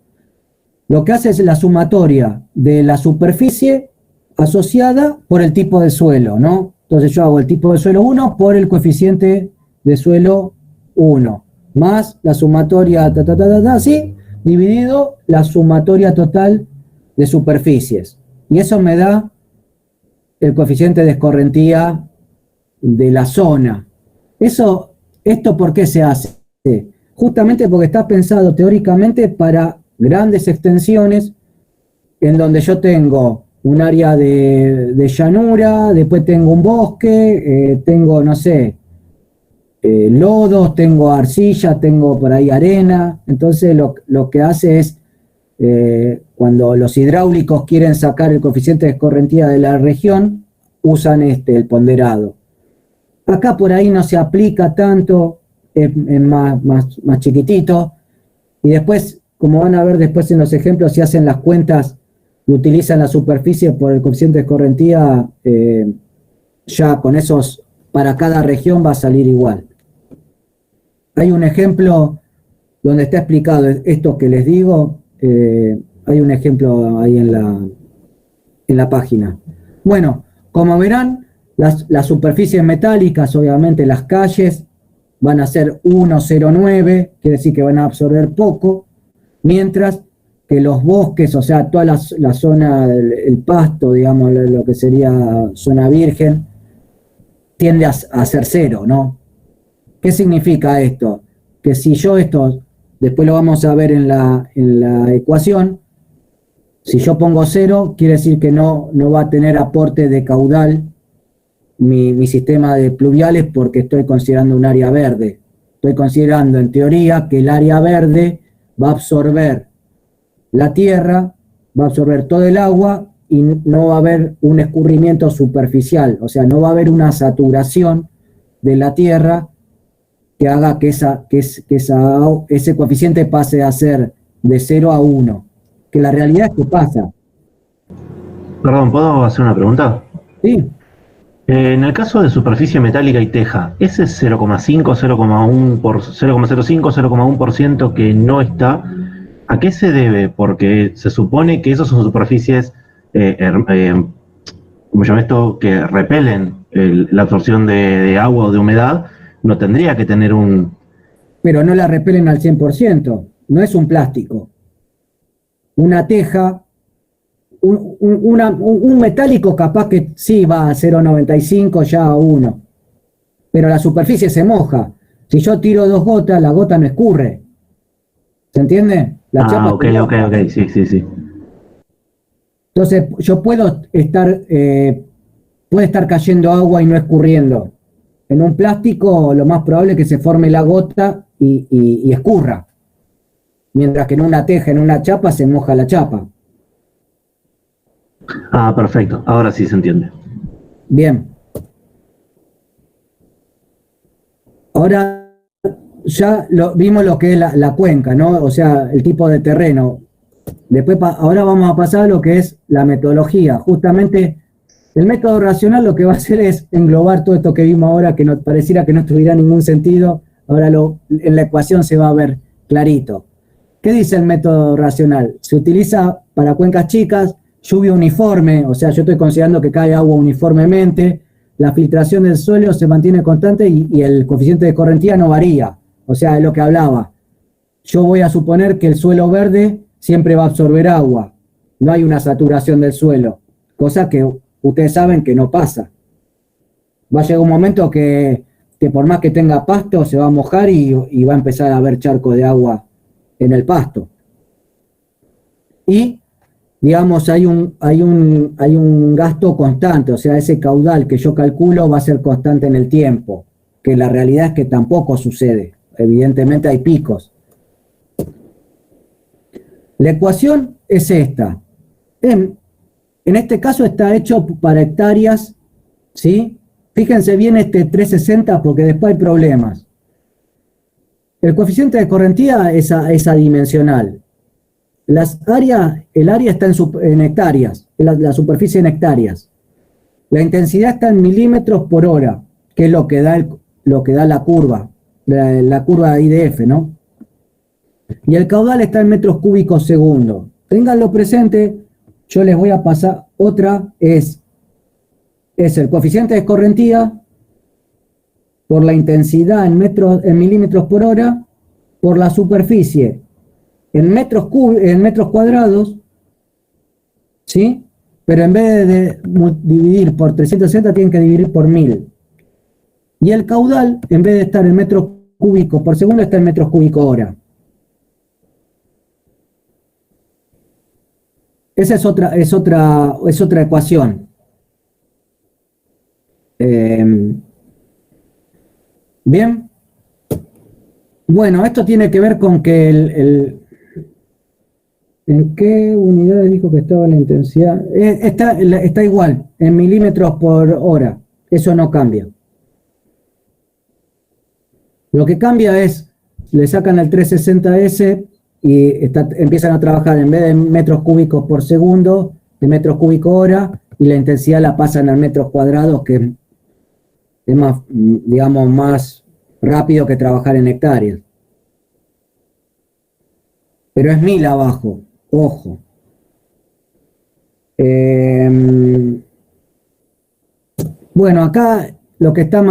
Lo que hace es la sumatoria de la superficie asociada por el tipo de suelo, ¿no? Entonces yo hago el tipo de suelo 1 por el coeficiente de suelo 1, más la sumatoria, así, dividido la sumatoria total de superficies. Y eso me da el coeficiente de escorrentía de la zona. ¿Esto por qué se hace? Justamente porque está pensado teóricamente para grandes extensiones en donde yo tengo un área de llanura, después tengo un bosque, tengo, no sé, lodos, tengo arcilla, tengo por ahí arena. Entonces lo que hace es, cuando los hidráulicos quieren sacar el coeficiente de escorrentía de la región, usan el ponderado. Acá por ahí no se aplica tanto, es más chiquitito. Y después, como van a ver después en los ejemplos, si hacen las cuentas y utilizan la superficie por el coeficiente de escorrentía, ya con esos, para cada región va a salir igual. Hay un ejemplo donde está explicado esto que les digo, hay un ejemplo ahí en la página. Bueno, como verán, las superficies metálicas, obviamente las calles, van a ser 1,09, quiere decir que van a absorber poco, mientras que los bosques, o sea, toda la zona, el pasto, digamos, lo que sería zona virgen, tiende a ser 0, ¿no? ¿Qué significa esto? Que si yo después lo vamos a ver en la ecuación, si yo pongo 0, quiere decir que no va a tener aporte de caudal mi sistema de pluviales porque estoy considerando un área verde. Estoy considerando en teoría que el área verde va a absorber la tierra, va a absorber todo el agua y no va a haber un escurrimiento superficial, o sea, no va a haber una saturación de la tierra que haga que ese coeficiente pase a ser de 0 a 1. Que la realidad es que pasa. Perdón, ¿puedo hacer una pregunta? Sí. En el caso de superficie metálica y teja, ese 0,5, 0,05, 0,1% que no está, ¿a qué se debe? Porque se supone que esas son superficies, ¿cómo se llama esto?, que repelen la absorción de agua o de humedad, no tendría que tener un... Pero no la repelen al 100%, no es un plástico. Una teja, un metálico capaz que sí va a 0,95 ya a 1, pero la superficie se moja. Si yo tiro 2 gotas, la gota no escurre. ¿Se entiende? La chapa ok, sí. Entonces yo puede estar cayendo agua y no escurriendo. En un plástico lo más probable es que se forme la gota y escurra. Mientras que en una teja, en una chapa, se moja la chapa. Ah, perfecto. Ahora sí se entiende. Bien. Ahora vimos lo que es la cuenca, ¿no? O sea, el tipo de terreno. Después, ahora vamos a pasar a lo que es la metodología. Justamente, el método racional lo que va a hacer es englobar todo esto que vimos ahora, que no, pareciera que no tuviera ningún sentido. Ahora en la ecuación se va a ver clarito. ¿Qué dice el método racional? Se utiliza para cuencas chicas, lluvia uniforme, o sea, yo estoy considerando que cae agua uniformemente, la filtración del suelo se mantiene constante y el coeficiente de escorrentía no varía. O sea, es lo que hablaba. Yo voy a suponer que el suelo verde siempre va a absorber agua. No hay una saturación del suelo, cosa que ustedes saben que no pasa. Va a llegar un momento que por más que tenga pasto se va a mojar y va a empezar a haber charcos de agua en el pasto. Y, digamos, hay un gasto constante, o sea, ese caudal que yo calculo va a ser constante en el tiempo, que la realidad es que tampoco sucede. Evidentemente hay picos. La ecuación es esta. En este caso está hecho para hectáreas, ¿sí? Fíjense bien este 360 porque después hay problemas. El coeficiente de escorrentía es adimensional. El área está en hectáreas, la superficie en hectáreas. La intensidad está en milímetros por hora, que es lo que da la curva, la curva IDF, ¿no? Y el caudal está en metros cúbicos segundo. Ténganlo presente, yo les voy a pasar otra, es el coeficiente de escorrentía por la intensidad en milímetros por hora, por la superficie en metros cuadrados, ¿sí? Pero en vez de dividir por 360 tienen que dividir por 1000. Y el caudal, en vez de estar en metros cúbicos por segundo, está en metros cúbicos hora. Esa es otra ecuación. Bien. Bueno, esto tiene que ver con que ¿en qué unidades dijo que estaba la intensidad? Está igual, en milímetros por hora. Eso no cambia. Lo que cambia es, le sacan el 360S y empiezan a trabajar en vez de metros cúbicos por segundo, de metros cúbicos hora, y la intensidad la pasan a metros cuadrados, que es más, digamos, más rápido que trabajar en hectáreas. Pero es 1000 abajo, ojo. Bueno, acá lo que está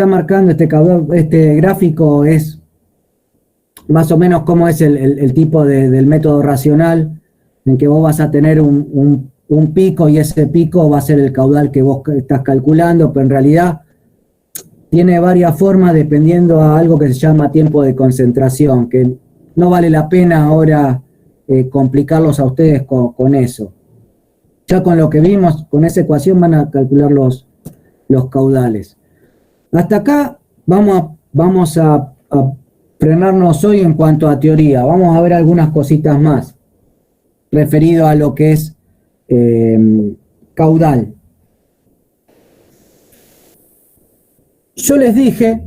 marcando este gráfico es más o menos cómo es el tipo del método racional, en que vos vas a tener un pico y ese pico va a ser el caudal que vos estás calculando, pero en realidad tiene varias formas dependiendo a algo que se llama tiempo de concentración, que no vale la pena ahora complicarlos a ustedes con eso. Ya con lo que vimos, con esa ecuación van a calcular los caudales. Hasta acá vamos a frenarnos hoy en cuanto a teoría. Vamos a ver algunas cositas más referido a lo que es caudal. Yo les dije,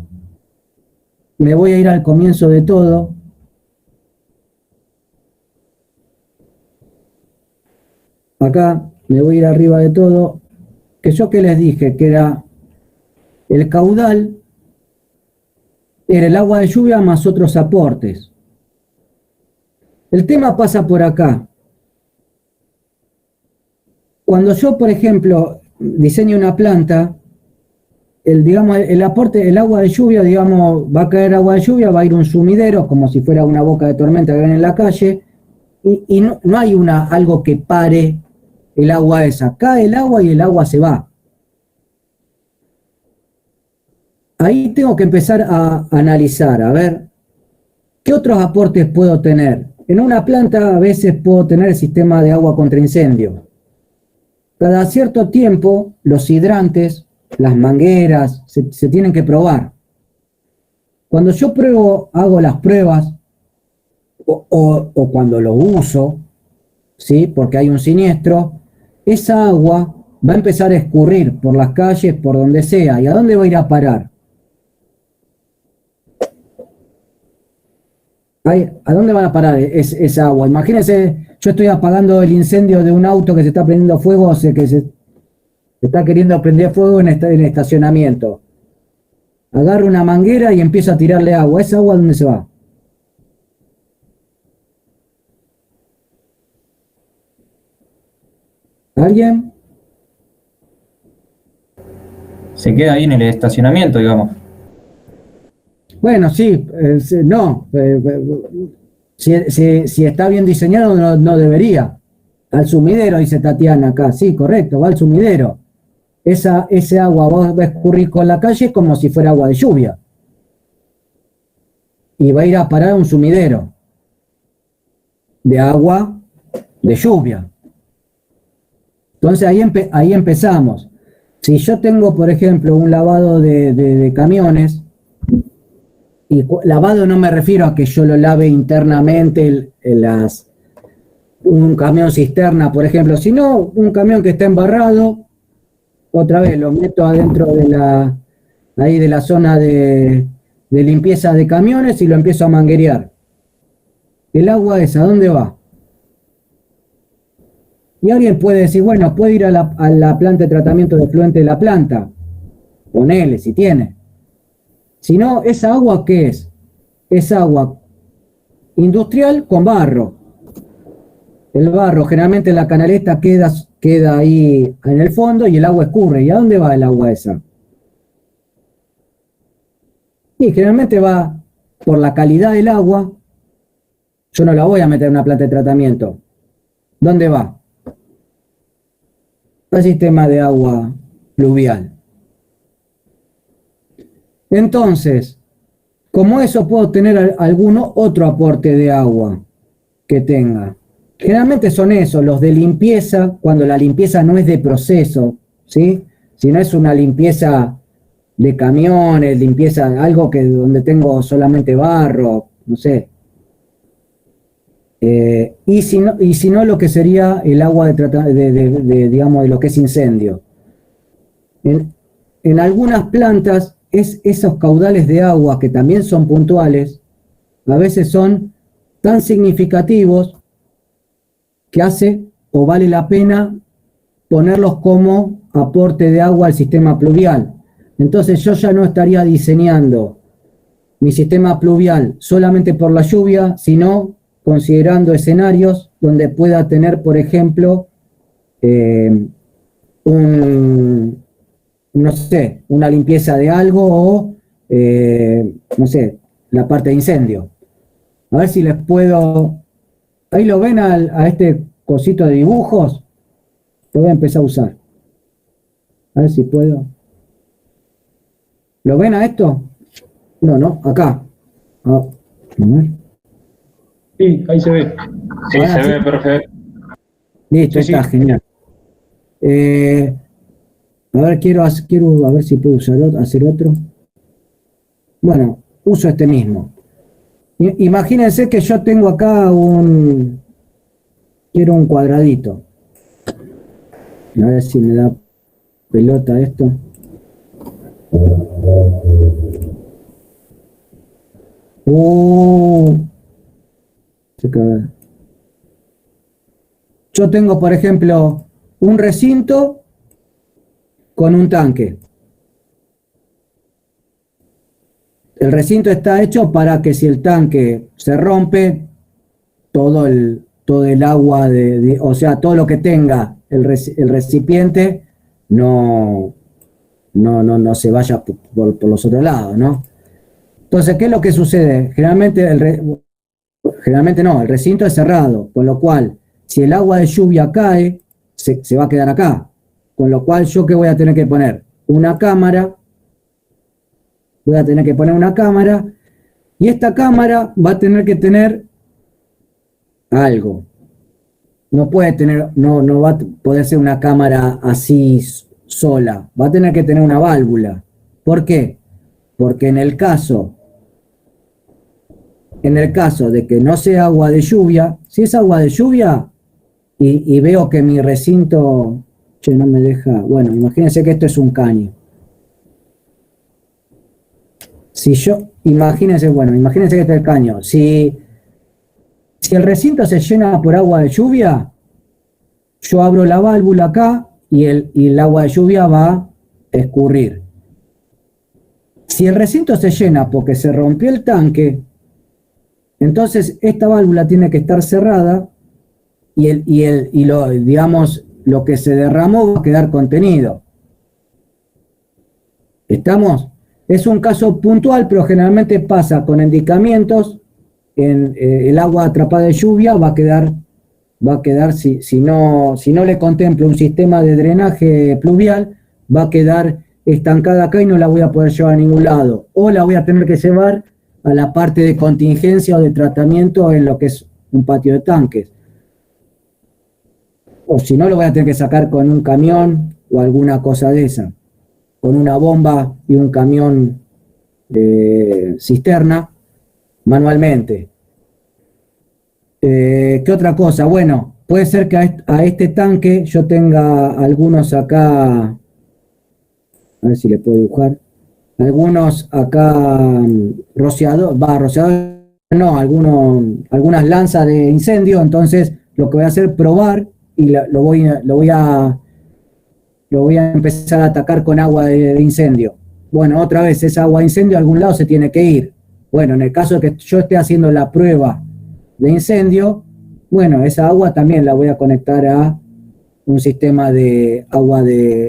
me voy a ir al comienzo de todo. Acá me voy a ir arriba de todo. Que yo que les dije que era el caudal, era el agua de lluvia más otros aportes. El tema pasa por acá. Cuando yo, por ejemplo, diseño una planta, el aporte, el agua de lluvia, digamos, va a caer agua de lluvia, va a ir un sumidero, como si fuera una boca de tormenta que ven en la calle, y no hay algo que pare el agua esa. Cae el agua y el agua se va. Ahí tengo que empezar a analizar, a ver, ¿qué otros aportes puedo tener? En una planta a veces puedo tener el sistema de agua contra incendio. Cada cierto tiempo, los hidrantes, las mangueras, se tienen que probar. Cuando yo hago las pruebas, o cuando lo uso, ¿sí? Porque hay un siniestro, esa agua va a empezar a escurrir por las calles, por donde sea. ¿Y a dónde va a ir a parar? ¿A dónde van a parar esa agua? Imagínense, yo estoy apagando el incendio de un auto que se está prendiendo fuego, o sea, que se está queriendo prender fuego en estacionamiento. Agarro una manguera y empiezo a tirarle agua. ¿Esa agua dónde se va? ¿Alguien? Se queda ahí en el estacionamiento, digamos. Bueno, sí, no. Si está bien diseñado, no debería. Al sumidero, dice Tatiana acá. Sí, correcto, va al sumidero. Ese agua vos va a escurrir con la calle como si fuera agua de lluvia. Y va a ir a parar a un sumidero de agua de lluvia. Entonces ahí empezamos. Si yo tengo, por ejemplo, un lavado de camiones, y lavado no me refiero a que yo lo lave internamente un camión cisterna, por ejemplo, sino un camión que está embarrado, otra vez lo meto adentro de la zona de limpieza de camiones y lo empiezo a manguerear. ¿El agua esa dónde va? Y alguien puede decir, bueno, puede ir a la planta de tratamiento de efluente de la planta. Ponele, si tiene. Si no, ¿esa agua qué es? Es agua industrial con barro. El barro, generalmente la canaleta queda ahí en el fondo y el agua escurre. ¿Y a dónde va el agua esa? Y generalmente va por la calidad del agua. Yo no la voy a meter en una planta de tratamiento. ¿Dónde va? Al sistema de agua pluvial. Entonces, como eso puedo tener algún otro aporte de agua que tenga. Generalmente son esos, los de limpieza, cuando la limpieza no es de proceso, ¿sí? Si no es una limpieza de camiones, limpieza, algo donde tengo solamente barro, no sé. Y si no, lo que sería el agua digamos, de lo que es incendio. En algunas plantas, esos caudales de agua que también son puntuales, a veces son tan significativos que hace o vale la pena ponerlos como aporte de agua al sistema pluvial. Entonces yo ya no estaría diseñando mi sistema pluvial solamente por la lluvia, sino considerando escenarios donde pueda tener, por ejemplo, no sé, una limpieza de algo o, no sé, la parte de incendio. A ver si les puedo... Ahí lo ven a este cosito de dibujos. Lo voy a empezar a usar. A ver si puedo. ¿Lo ven a esto? No, acá. A ver. Sí, ahí se ve. Sí, se ve perfecto. Listo, Sí, está genial. A ver, quiero a ver si puedo hacer otro. Bueno, uso este mismo. Imagínense que yo tengo acá quiero un cuadradito. A ver si me da pelota esto. Yo tengo, por ejemplo, un recinto con un tanque. El recinto está hecho para que si el tanque se rompe, todo el agua, o sea, todo lo que tenga el recipiente no se vaya por los otros lados, ¿no? Entonces, ¿qué es lo que sucede? Generalmente no, el recinto es cerrado, con lo cual, si el agua de lluvia cae, se va a quedar acá. Con lo cual, ¿yo qué voy a tener que poner? Una cámara. Voy a tener que poner una cámara. Y esta cámara va a tener que tener algo. No va a poder ser una cámara así sola. Va a tener que tener una válvula. ¿Por qué? Porque en el caso de que no sea agua de lluvia, si es agua de lluvia y veo que mi recinto no me deja, bueno, imagínense que esto es un caño. Imagínense que este es el caño. Si Si el recinto se llena por agua de lluvia, yo abro la válvula acá y el agua de lluvia va a escurrir. Si el recinto se llena porque se rompió el tanque, entonces esta válvula tiene que estar cerrada y lo que se derramó va a quedar contenido. ¿Estamos? Es un caso puntual, pero generalmente pasa con endicamientos. El agua atrapada de lluvia va a quedar si no le contemplo un sistema de drenaje pluvial, va a quedar estancada acá y no la voy a poder llevar a ningún lado. O la voy a tener que llevar a la parte de contingencia o de tratamiento en lo que es un patio de tanques. O si no, lo voy a tener que sacar con un camión o alguna cosa de esa. Con una bomba y un camión cisterna manualmente. ¿Qué otra cosa? Bueno, puede ser que a este tanque yo tenga algunos acá, a ver si le puedo dibujar, algunos acá algunas lanzas de incendio. Entonces lo que voy a hacer es probar y lo voy a empezar a atacar con agua de incendio. Bueno, otra vez, esa agua de incendio a algún lado se tiene que ir. Bueno, en el caso de que yo esté haciendo la prueba de incendio, bueno, esa agua también la voy a conectar a un sistema de agua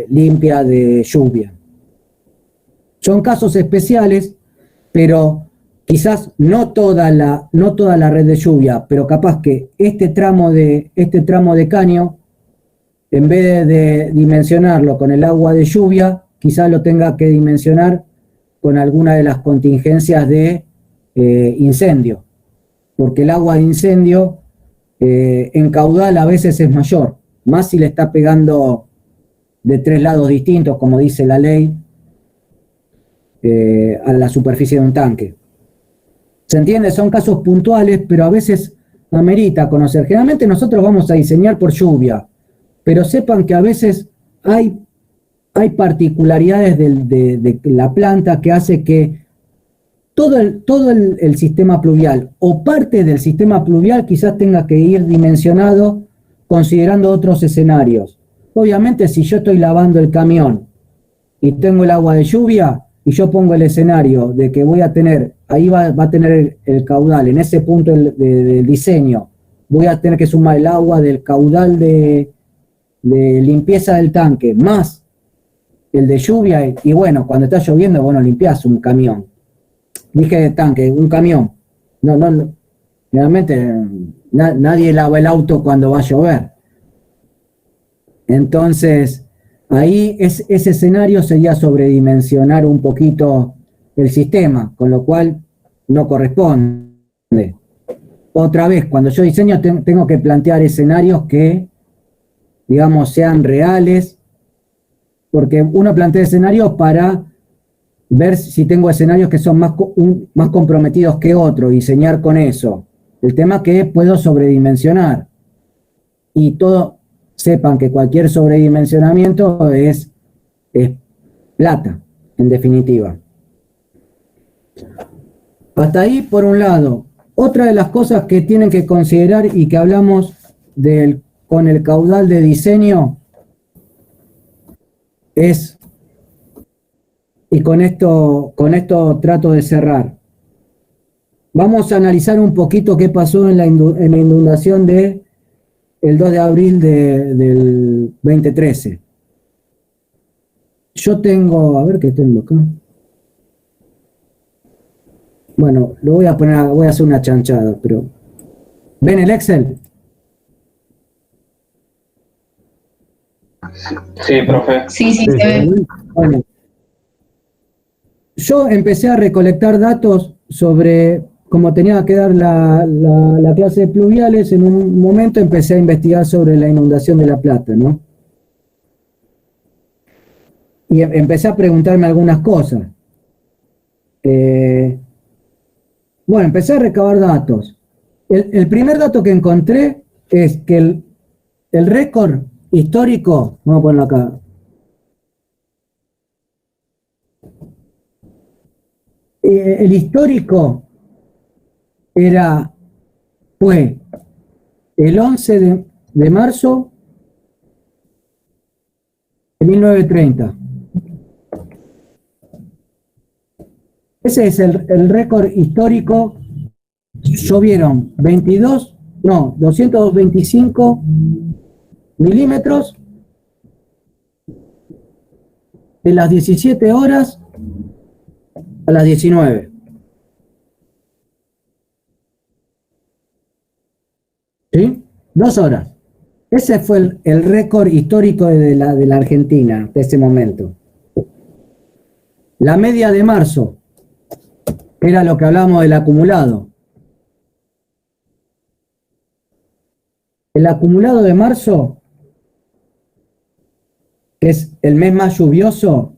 limpia de lluvia. Son casos especiales, pero quizás no toda la red de lluvia, pero capaz que este tramo de caño, en vez de dimensionarlo con el agua de lluvia, quizás lo tenga que dimensionar con alguna de las contingencias de incendio, porque el agua de incendio en caudal a veces es mayor, más si le está pegando de 3 lados distintos, como dice la ley, a la superficie de un tanque. ¿Se entiende? Son casos puntuales, pero a veces amerita conocer. Generalmente nosotros vamos a diseñar por lluvia, pero sepan que a veces hay particularidades de la planta que hace que todo el sistema pluvial o parte del sistema pluvial quizás tenga que ir dimensionado considerando otros escenarios. Obviamente, si yo estoy lavando el camión y tengo el agua de lluvia y yo pongo el escenario de que voy a tener, ahí va a tener el caudal, en ese punto del diseño, voy a tener que sumar el agua del caudal de limpieza del tanque, más el de lluvia, y bueno, cuando está lloviendo, bueno, limpias un camión. Dije de tanque, un camión. No, realmente nadie lava el auto cuando va a llover. Entonces, ahí ese escenario sería sobredimensionar un poquito el sistema, con lo cual no corresponde. Otra vez, cuando yo diseño tengo que plantear escenarios que, digamos, sean reales, porque uno plantea escenarios para ver si tengo escenarios que son más comprometidos que otros, diseñar con eso. El tema que puedo sobredimensionar. Y todo, sepan que cualquier sobredimensionamiento es plata, en definitiva. Hasta ahí, por un lado. Otra de las cosas que tienen que considerar y que hablamos con el caudal de diseño es, y con esto trato de cerrar, vamos a analizar un poquito qué pasó en la inundación el 2 de abril del 2013. Yo tengo, a ver qué tengo acá. Bueno, lo voy a hacer una chanchada, pero ¿ven el Excel? Sí, profe. Sí, se ve. Bueno, yo empecé a recolectar datos sobre cómo tenía que dar la clase de pluviales. En un momento empecé a investigar sobre la inundación de La Plata, ¿no? Y empecé a preguntarme algunas cosas. Bueno, empecé a recabar datos. El primer dato que encontré es que el récord histórico, vamos a ponerlo acá, el histórico fue el 11 de marzo de 1930. Ese es el récord histórico. Llovieron 225 milímetros de las 17 horas a las 19. ¿Sí? 2 horas. Ese fue el récord histórico de la Argentina de ese momento. La media de marzo, que era lo que hablábamos del acumulado. El acumulado de marzo, que es el mes más lluvioso,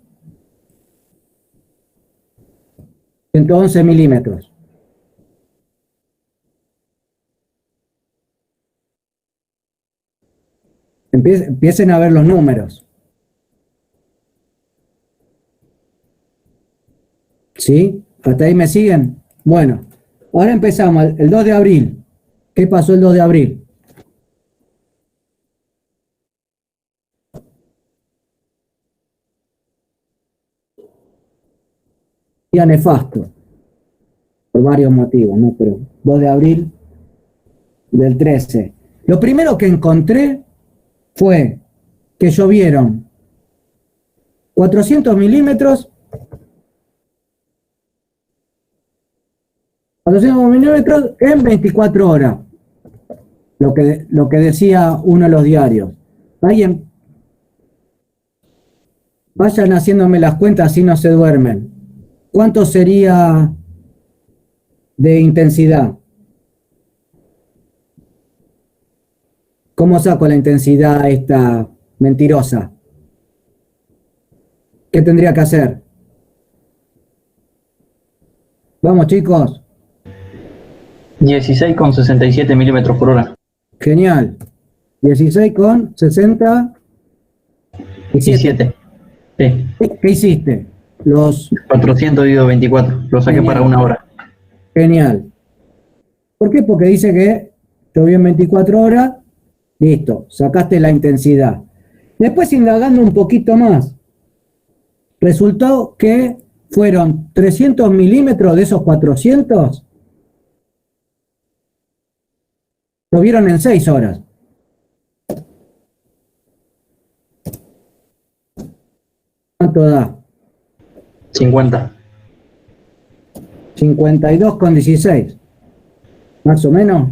111 milímetros. Empiecen a ver los números. ¿Sí? ¿Hasta ahí me siguen? Bueno, ahora empezamos el 2 de abril. ¿Qué pasó el 2 de abril? Día nefasto, por varios motivos, ¿no? Pero 2 de abril del 13. Lo primero que encontré fue que llovieron 400 milímetros, 400 milímetros en 24 horas, lo que decía uno de los diarios. Alguien, vayan haciéndome las cuentas si no se duermen. ¿Cuánto sería de intensidad? ¿Cómo saco la intensidad esta mentirosa? ¿Qué tendría que hacer? Vamos, chicos. 16,67 milímetros por hora. Genial. 16,67. Sí. ¿Qué hiciste? Los 400 dividido 24. Lo saqué para 1 hora. Genial. ¿Por qué? Porque dice que llovió en 24 horas. Listo, sacaste la intensidad. Después, indagando un poquito más, resultó que fueron 300 milímetros de esos 400. Llovieron en 6 horas. ¿Cuánto da? 50. 52,16. Más o menos.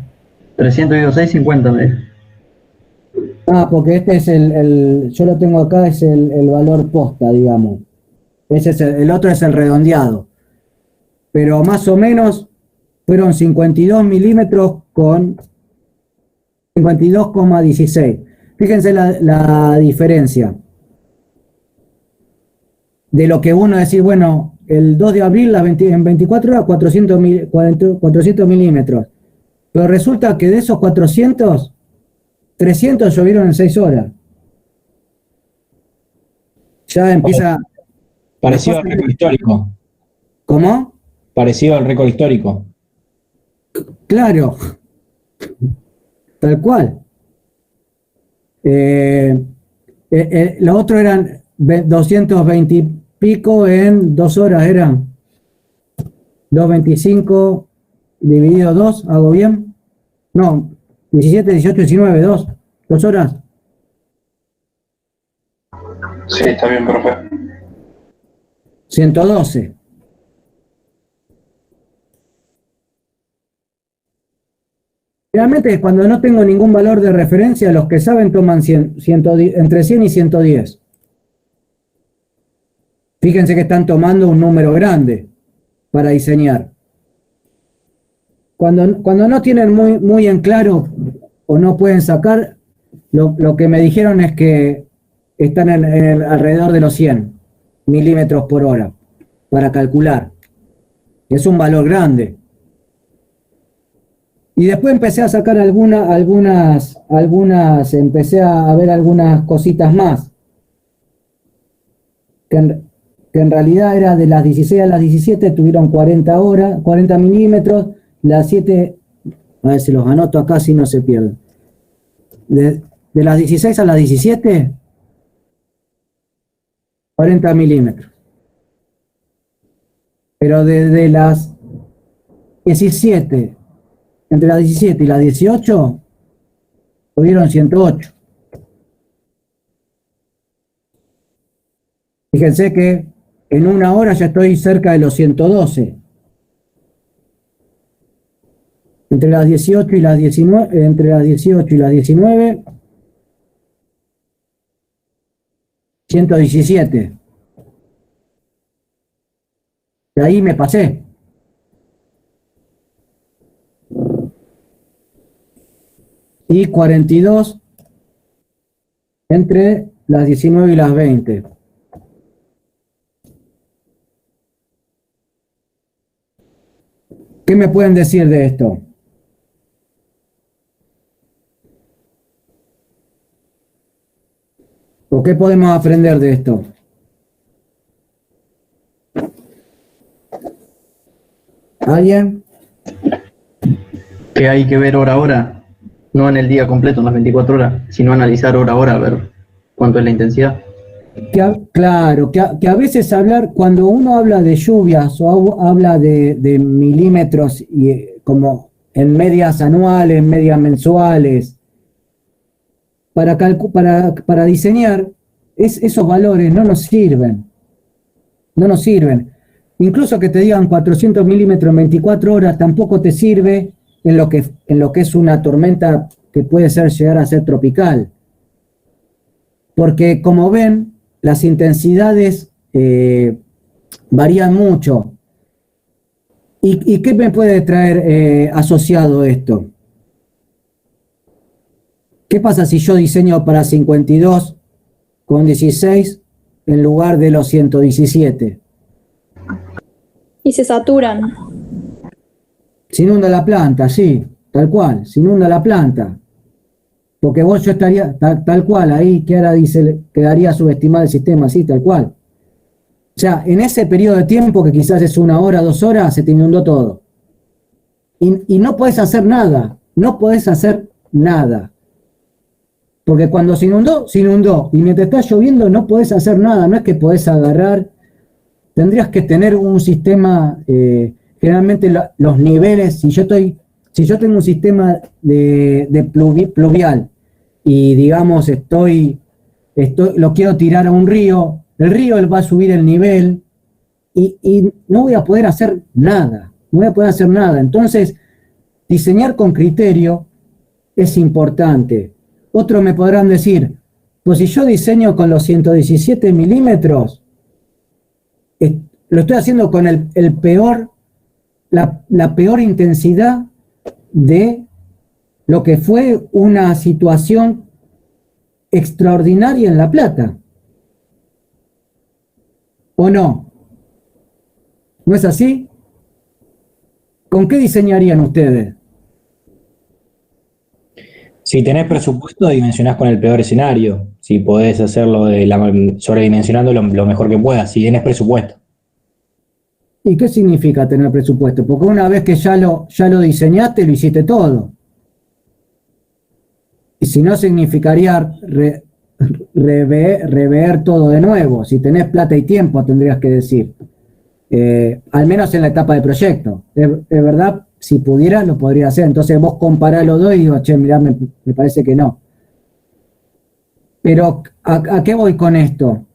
316, 50. Porque este es yo lo tengo acá, es el valor posta, digamos. Ese es el otro es el redondeado. Pero más o menos fueron 52 milímetros con 52,16. Fíjense la diferencia. De lo que uno decir, bueno, el 2 de abril en 24 horas 400 milímetros. Pero resulta que de esos 400, 300 llovieron en 6 horas. Ya empieza... Parecido al récord histórico. ¿Cómo? Parecido al récord histórico. Claro. Tal cual. Los otros eran 220 y pico en 2 horas, eran 225 dividido 2, ¿hago bien? No, 17, 18, 19, 2 horas. Sí, está bien, profe. 112. Realmente cuando no tengo ningún valor de referencia, los que saben toman entre 100 y 110. Fíjense que están tomando un número grande para diseñar. Cuando no tienen muy en claro o no pueden sacar, lo que me dijeron es que están alrededor de los 100 milímetros por hora para calcular. Es un valor grande. Y después empecé a sacar algunas, empecé a ver algunas cositas más. Que en realidad era de las 16 a las 17, tuvieron 40 horas, 40 milímetros, las 7, a ver si los anoto acá si no se pierden. de las 16 a las 17, 40 milímetros. Pero desde las 17, entre las 17 y las 18, tuvieron 108. Fíjense que en una hora ya estoy cerca de los 112. Entre las 18 y las 19, entre las 18 y las 19, 117. De ahí me pasé. Y 42 entre las 19 y las 20. ¿Qué me pueden decir de esto? ¿O qué podemos aprender de esto? ¿Alguien? Que hay que ver hora a hora, no en el día completo, en las 24 horas, sino analizar hora a hora, a ver cuánto es la intensidad. Claro, que a veces cuando uno habla de lluvias o habla de milímetros y como en medias anuales, medias mensuales, para diseñar, esos valores no nos sirven. No nos sirven. Incluso que te digan 400 milímetros en 24 horas tampoco te sirve en lo que es una tormenta que puede llegar a ser tropical. Porque como ven, las intensidades varían mucho. ¿Y qué me puede traer asociado esto? ¿Qué pasa si yo diseño para 52,16 en lugar de los 117? Y se saturan. Se inunda la planta, sí, tal cual, se inunda la planta. Porque yo estaría tal cual, ahí que ahora dice, quedaría subestimado el sistema, sí, tal cual. O sea, en ese periodo de tiempo, que quizás es 1 hora, 2 horas, se te inundó todo. Y no podés hacer nada, no podés hacer nada. Porque cuando se inundó, se inundó. Y mientras está lloviendo no podés hacer nada, no es que podés agarrar. Tendrías que tener un sistema, generalmente los niveles, si yo tengo un sistema de pluvial y digamos lo quiero tirar a un río, el río va a subir el nivel y no voy a poder hacer nada, no voy a poder hacer nada. Entonces, diseñar con criterio es importante. Otros me podrán decir, pues si yo diseño con los 117 milímetros, lo estoy haciendo con la peor intensidad de lo que fue una situación extraordinaria en La Plata. ¿O no? ¿No es así? ¿Con qué diseñarían ustedes? Si tenés presupuesto, dimensionás con el peor escenario. Si podés hacerlo sobredimensionando lo mejor que puedas, si tenés presupuesto. ¿Y qué significa tener presupuesto? Porque una vez que ya lo diseñaste, lo hiciste todo. Y si no, significaría rever todo de nuevo. Si tenés plata y tiempo, tendrías que decir. Al menos en la etapa de proyecto. Es verdad, si pudiera, lo podría hacer. Entonces vos comparás los dos y digo, che, mirá, me parece que no. Pero, ¿a qué voy con esto?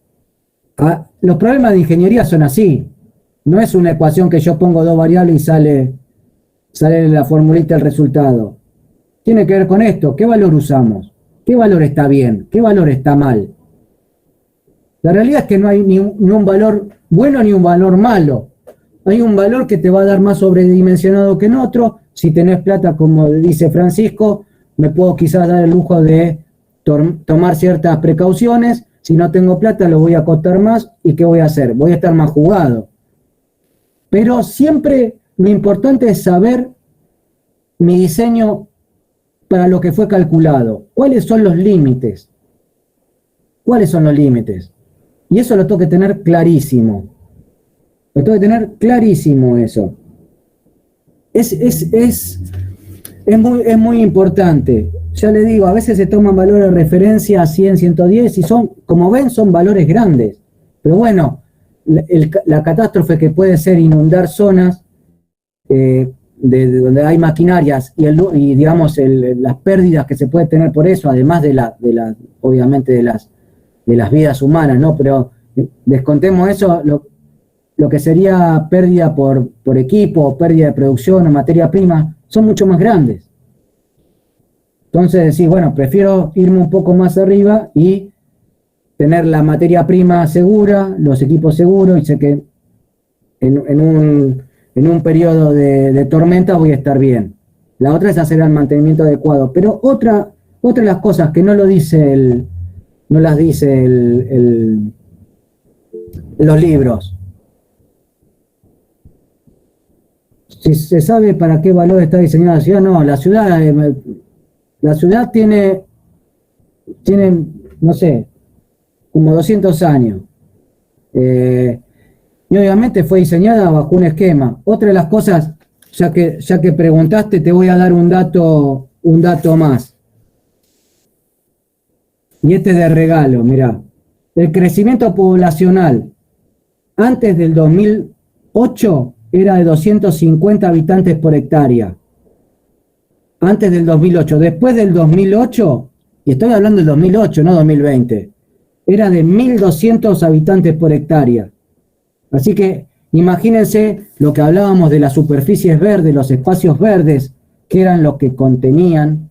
Los problemas de ingeniería son así. No es una ecuación que yo pongo 2 variables y sale en la formulita el resultado. Tiene que ver con esto. ¿Qué valor usamos? ¿Qué valor está bien? ¿Qué valor está mal? La realidad es que no hay ni un valor bueno ni un valor malo. Hay un valor que te va a dar más sobredimensionado que en otro. Si tenés plata, como dice Francisco, me puedo quizás dar el lujo de tomar ciertas precauciones. Si no tengo plata, lo voy a costar más. ¿Y qué voy a hacer? Voy a estar más jugado. Pero siempre lo importante es saber mi diseño para lo que fue calculado. ¿Cuáles son los límites? ¿Cuáles son los límites? Y eso lo tengo que tener clarísimo. Lo tengo que tener clarísimo eso. Es muy importante. ya le digo, a veces se toman valores de referencia 100, 110 y son, como ven, son valores grandes. Pero bueno, la catástrofe que puede ser inundar zonas de donde hay maquinarias y digamos las pérdidas que se puede tener por eso, además obviamente de las vidas humanas, ¿no? Pero descontemos eso, lo que sería pérdida por equipo, pérdida de producción o materia prima, son mucho más grandes. Entonces decís, bueno, prefiero irme un poco más arriba y tener la materia prima segura, los equipos seguros, y sé que en un periodo de tormenta voy a estar bien. La otra es hacer el mantenimiento adecuado. Pero otra de las cosas que no las dice los libros. Si se sabe para qué valor está diseñada la ciudad, no, la ciudad tiene, no sé, como 200 años. Y obviamente fue diseñada bajo un esquema. Otra de las cosas, ya que preguntaste, te voy a dar un dato más. Y este de regalo, mirá. El crecimiento poblacional antes del 2008 era de 250 habitantes por hectárea. Antes del 2008. Después del 2008, y estoy hablando del 2008, no 2020, era de 1.200 habitantes por hectárea. Así que imagínense lo que hablábamos de las superficies verdes, los espacios verdes, que eran los que contenían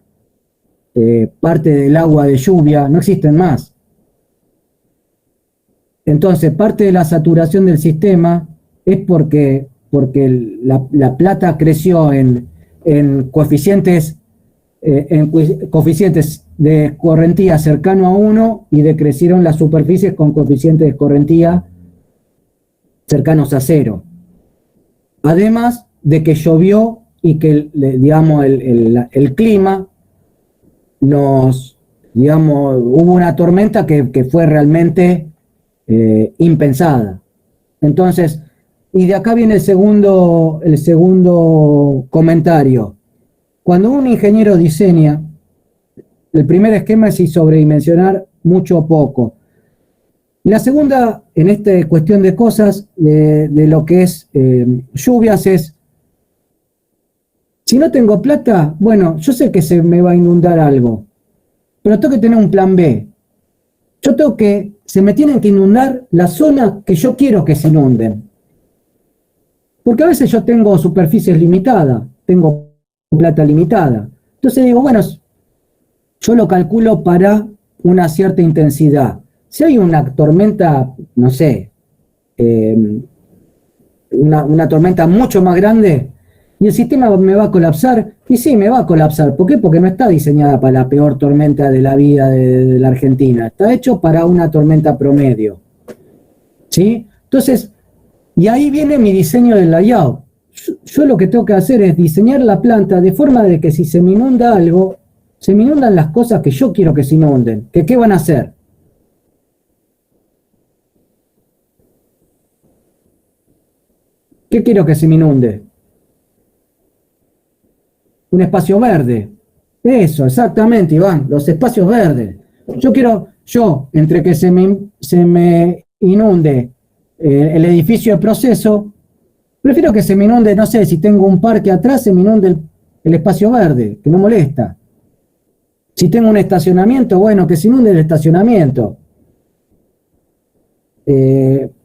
parte del agua de lluvia, no existen más. Entonces, parte de la saturación del sistema es porque la Plata creció en coeficientes de escorrentía cercano a 1 y decrecieron las superficies con coeficientes de escorrentía cercanos a 0. Además de que llovió y que, digamos, el clima hubo una tormenta que fue realmente impensada. Entonces, y de acá viene el segundo comentario. Cuando un ingeniero diseña, el primer esquema es si sobredimensionar mucho o poco. La segunda, en esta cuestión de cosas, de lo que es lluvias, es, si no tengo plata, bueno, yo sé que se me va a inundar algo, pero tengo que tener un plan B. Se me tienen que inundar las zonas que yo quiero que se inunden. Porque a veces yo tengo superficies limitadas, tengo plata limitada. Entonces digo, bueno, yo lo calculo para una cierta intensidad. Si hay una tormenta, no sé, una tormenta mucho más grande, y el sistema me va a colapsar, y sí, me va a colapsar. ¿Por qué? Porque no está diseñada para la peor tormenta de la vida de la Argentina. Está hecho para una tormenta promedio. ¿Sí? Entonces, y ahí viene mi diseño del layout. Yo lo que tengo que hacer es diseñar la planta de forma de que si se me inunda algo, se me inundan las cosas que yo quiero que se inunden. ¿Qué van a hacer? ¿Qué quiero que se me inunde? Un espacio verde. Eso, exactamente, Iván, los espacios verdes. Entre que se me inunde el edificio de proceso, prefiero que se me inunde, no sé, si tengo un parque atrás, se me inunde el espacio verde, que no molesta. Si tengo un estacionamiento, bueno, que se inunde el estacionamiento.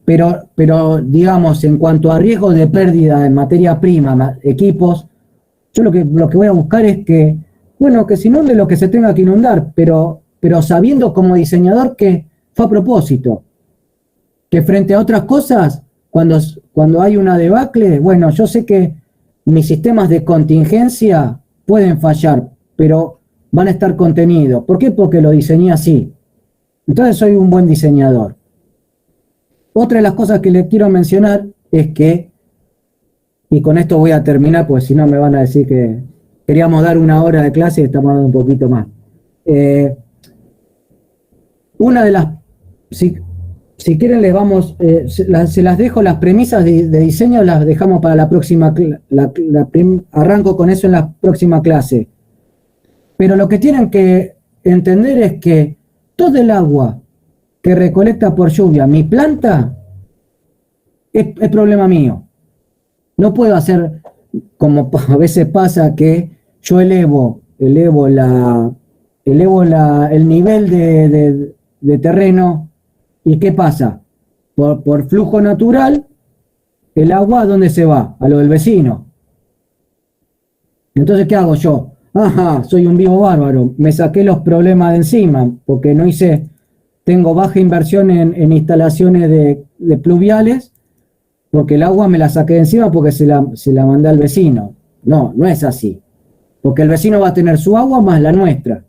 Pero digamos, en cuanto a riesgo de pérdida de materia prima, equipos, yo lo que voy a buscar es que se inunde lo que se tenga que inundar, pero sabiendo como diseñador que fue a propósito. Que frente a otras cosas, cuando hay una debacle, bueno, yo sé que mis sistemas de contingencia pueden fallar, pero van a estar contenidos. ¿Por qué? Porque lo diseñé así. Entonces soy un buen diseñador. Otra de las cosas que les quiero mencionar es que, y con esto voy a terminar, pues si no me van a decir que queríamos dar 1 hora de clase y estamos dando un poquito más. Una de las, si quieren les vamos, se las dejo las premisas de diseño, las dejamos para la próxima, arranco con eso en la próxima clase. Pero lo que tienen que entender es que todo el agua que recolecta por lluvia mi planta es problema mío. No puedo hacer como a veces pasa, que yo elevo el nivel de terreno, y ¿qué pasa? Por flujo natural, el agua ¿a dónde se va? A lo del vecino. Entonces, ¿qué hago yo? Ajá, soy un vivo bárbaro, me saqué los problemas de encima, porque tengo baja inversión en instalaciones de pluviales, porque el agua me la saqué de encima porque se la mandé al vecino. No, no es así. Porque el vecino va a tener su agua más la nuestra.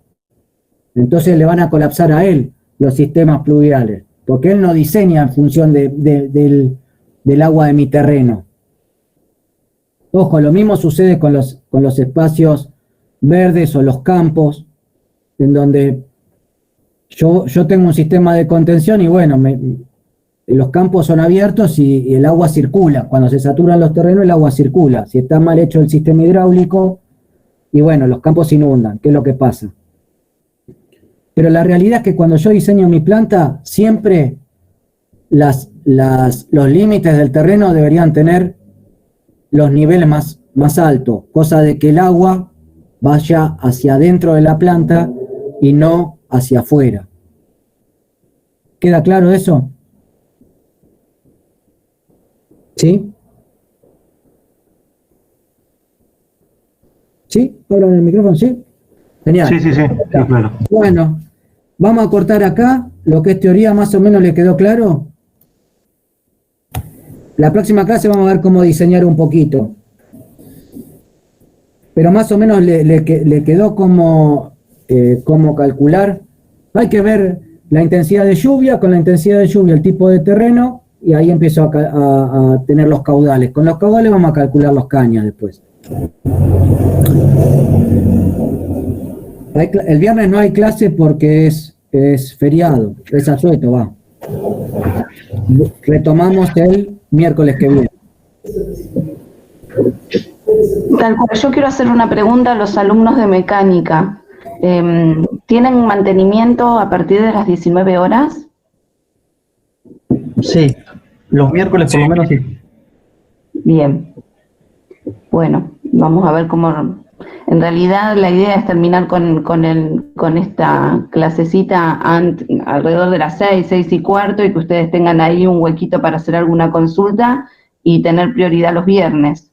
Entonces le van a colapsar a él los sistemas pluviales, porque él no diseña en función del agua de mi terreno. Ojo, lo mismo sucede con los espacios verdes o los campos, en donde yo tengo un sistema de contención y bueno, los campos son abiertos y el agua circula. Cuando se saturan los terrenos, el agua circula. Si está mal hecho el sistema hidráulico, y bueno, los campos se inundan, ¿qué es lo que pasa? Pero la realidad es que cuando yo diseño mi planta, siempre los límites del terreno deberían tener los niveles más altos, cosa de que el agua vaya hacia adentro de la planta y no hacia afuera. ¿Queda claro eso? ¿Sí? ¿Sí? ¿Abran el micrófono? ¿Sí? Genial. Sí, claro. Bueno, vamos a cortar acá. Lo que es teoría más o menos le quedó claro. La próxima clase vamos a ver cómo diseñar un poquito. Pero más o menos le quedó cómo calcular. Hay que ver la intensidad de lluvia, con la intensidad de lluvia el tipo de terreno, y ahí empiezo a tener los caudales. Con los caudales vamos a calcular los caños después. El viernes no hay clase porque es feriado, es asueto, va. Retomamos el miércoles que viene. Tal cual, yo quiero hacer una pregunta a los alumnos de mecánica. ¿Tienen mantenimiento a partir de las 19 horas? Sí, los miércoles por lo menos sí. Bien. Bueno, vamos a ver cómo... En realidad la idea es terminar con esta clasecita alrededor de las 6:15, y que ustedes tengan ahí un huequito para hacer alguna consulta y tener prioridad los viernes.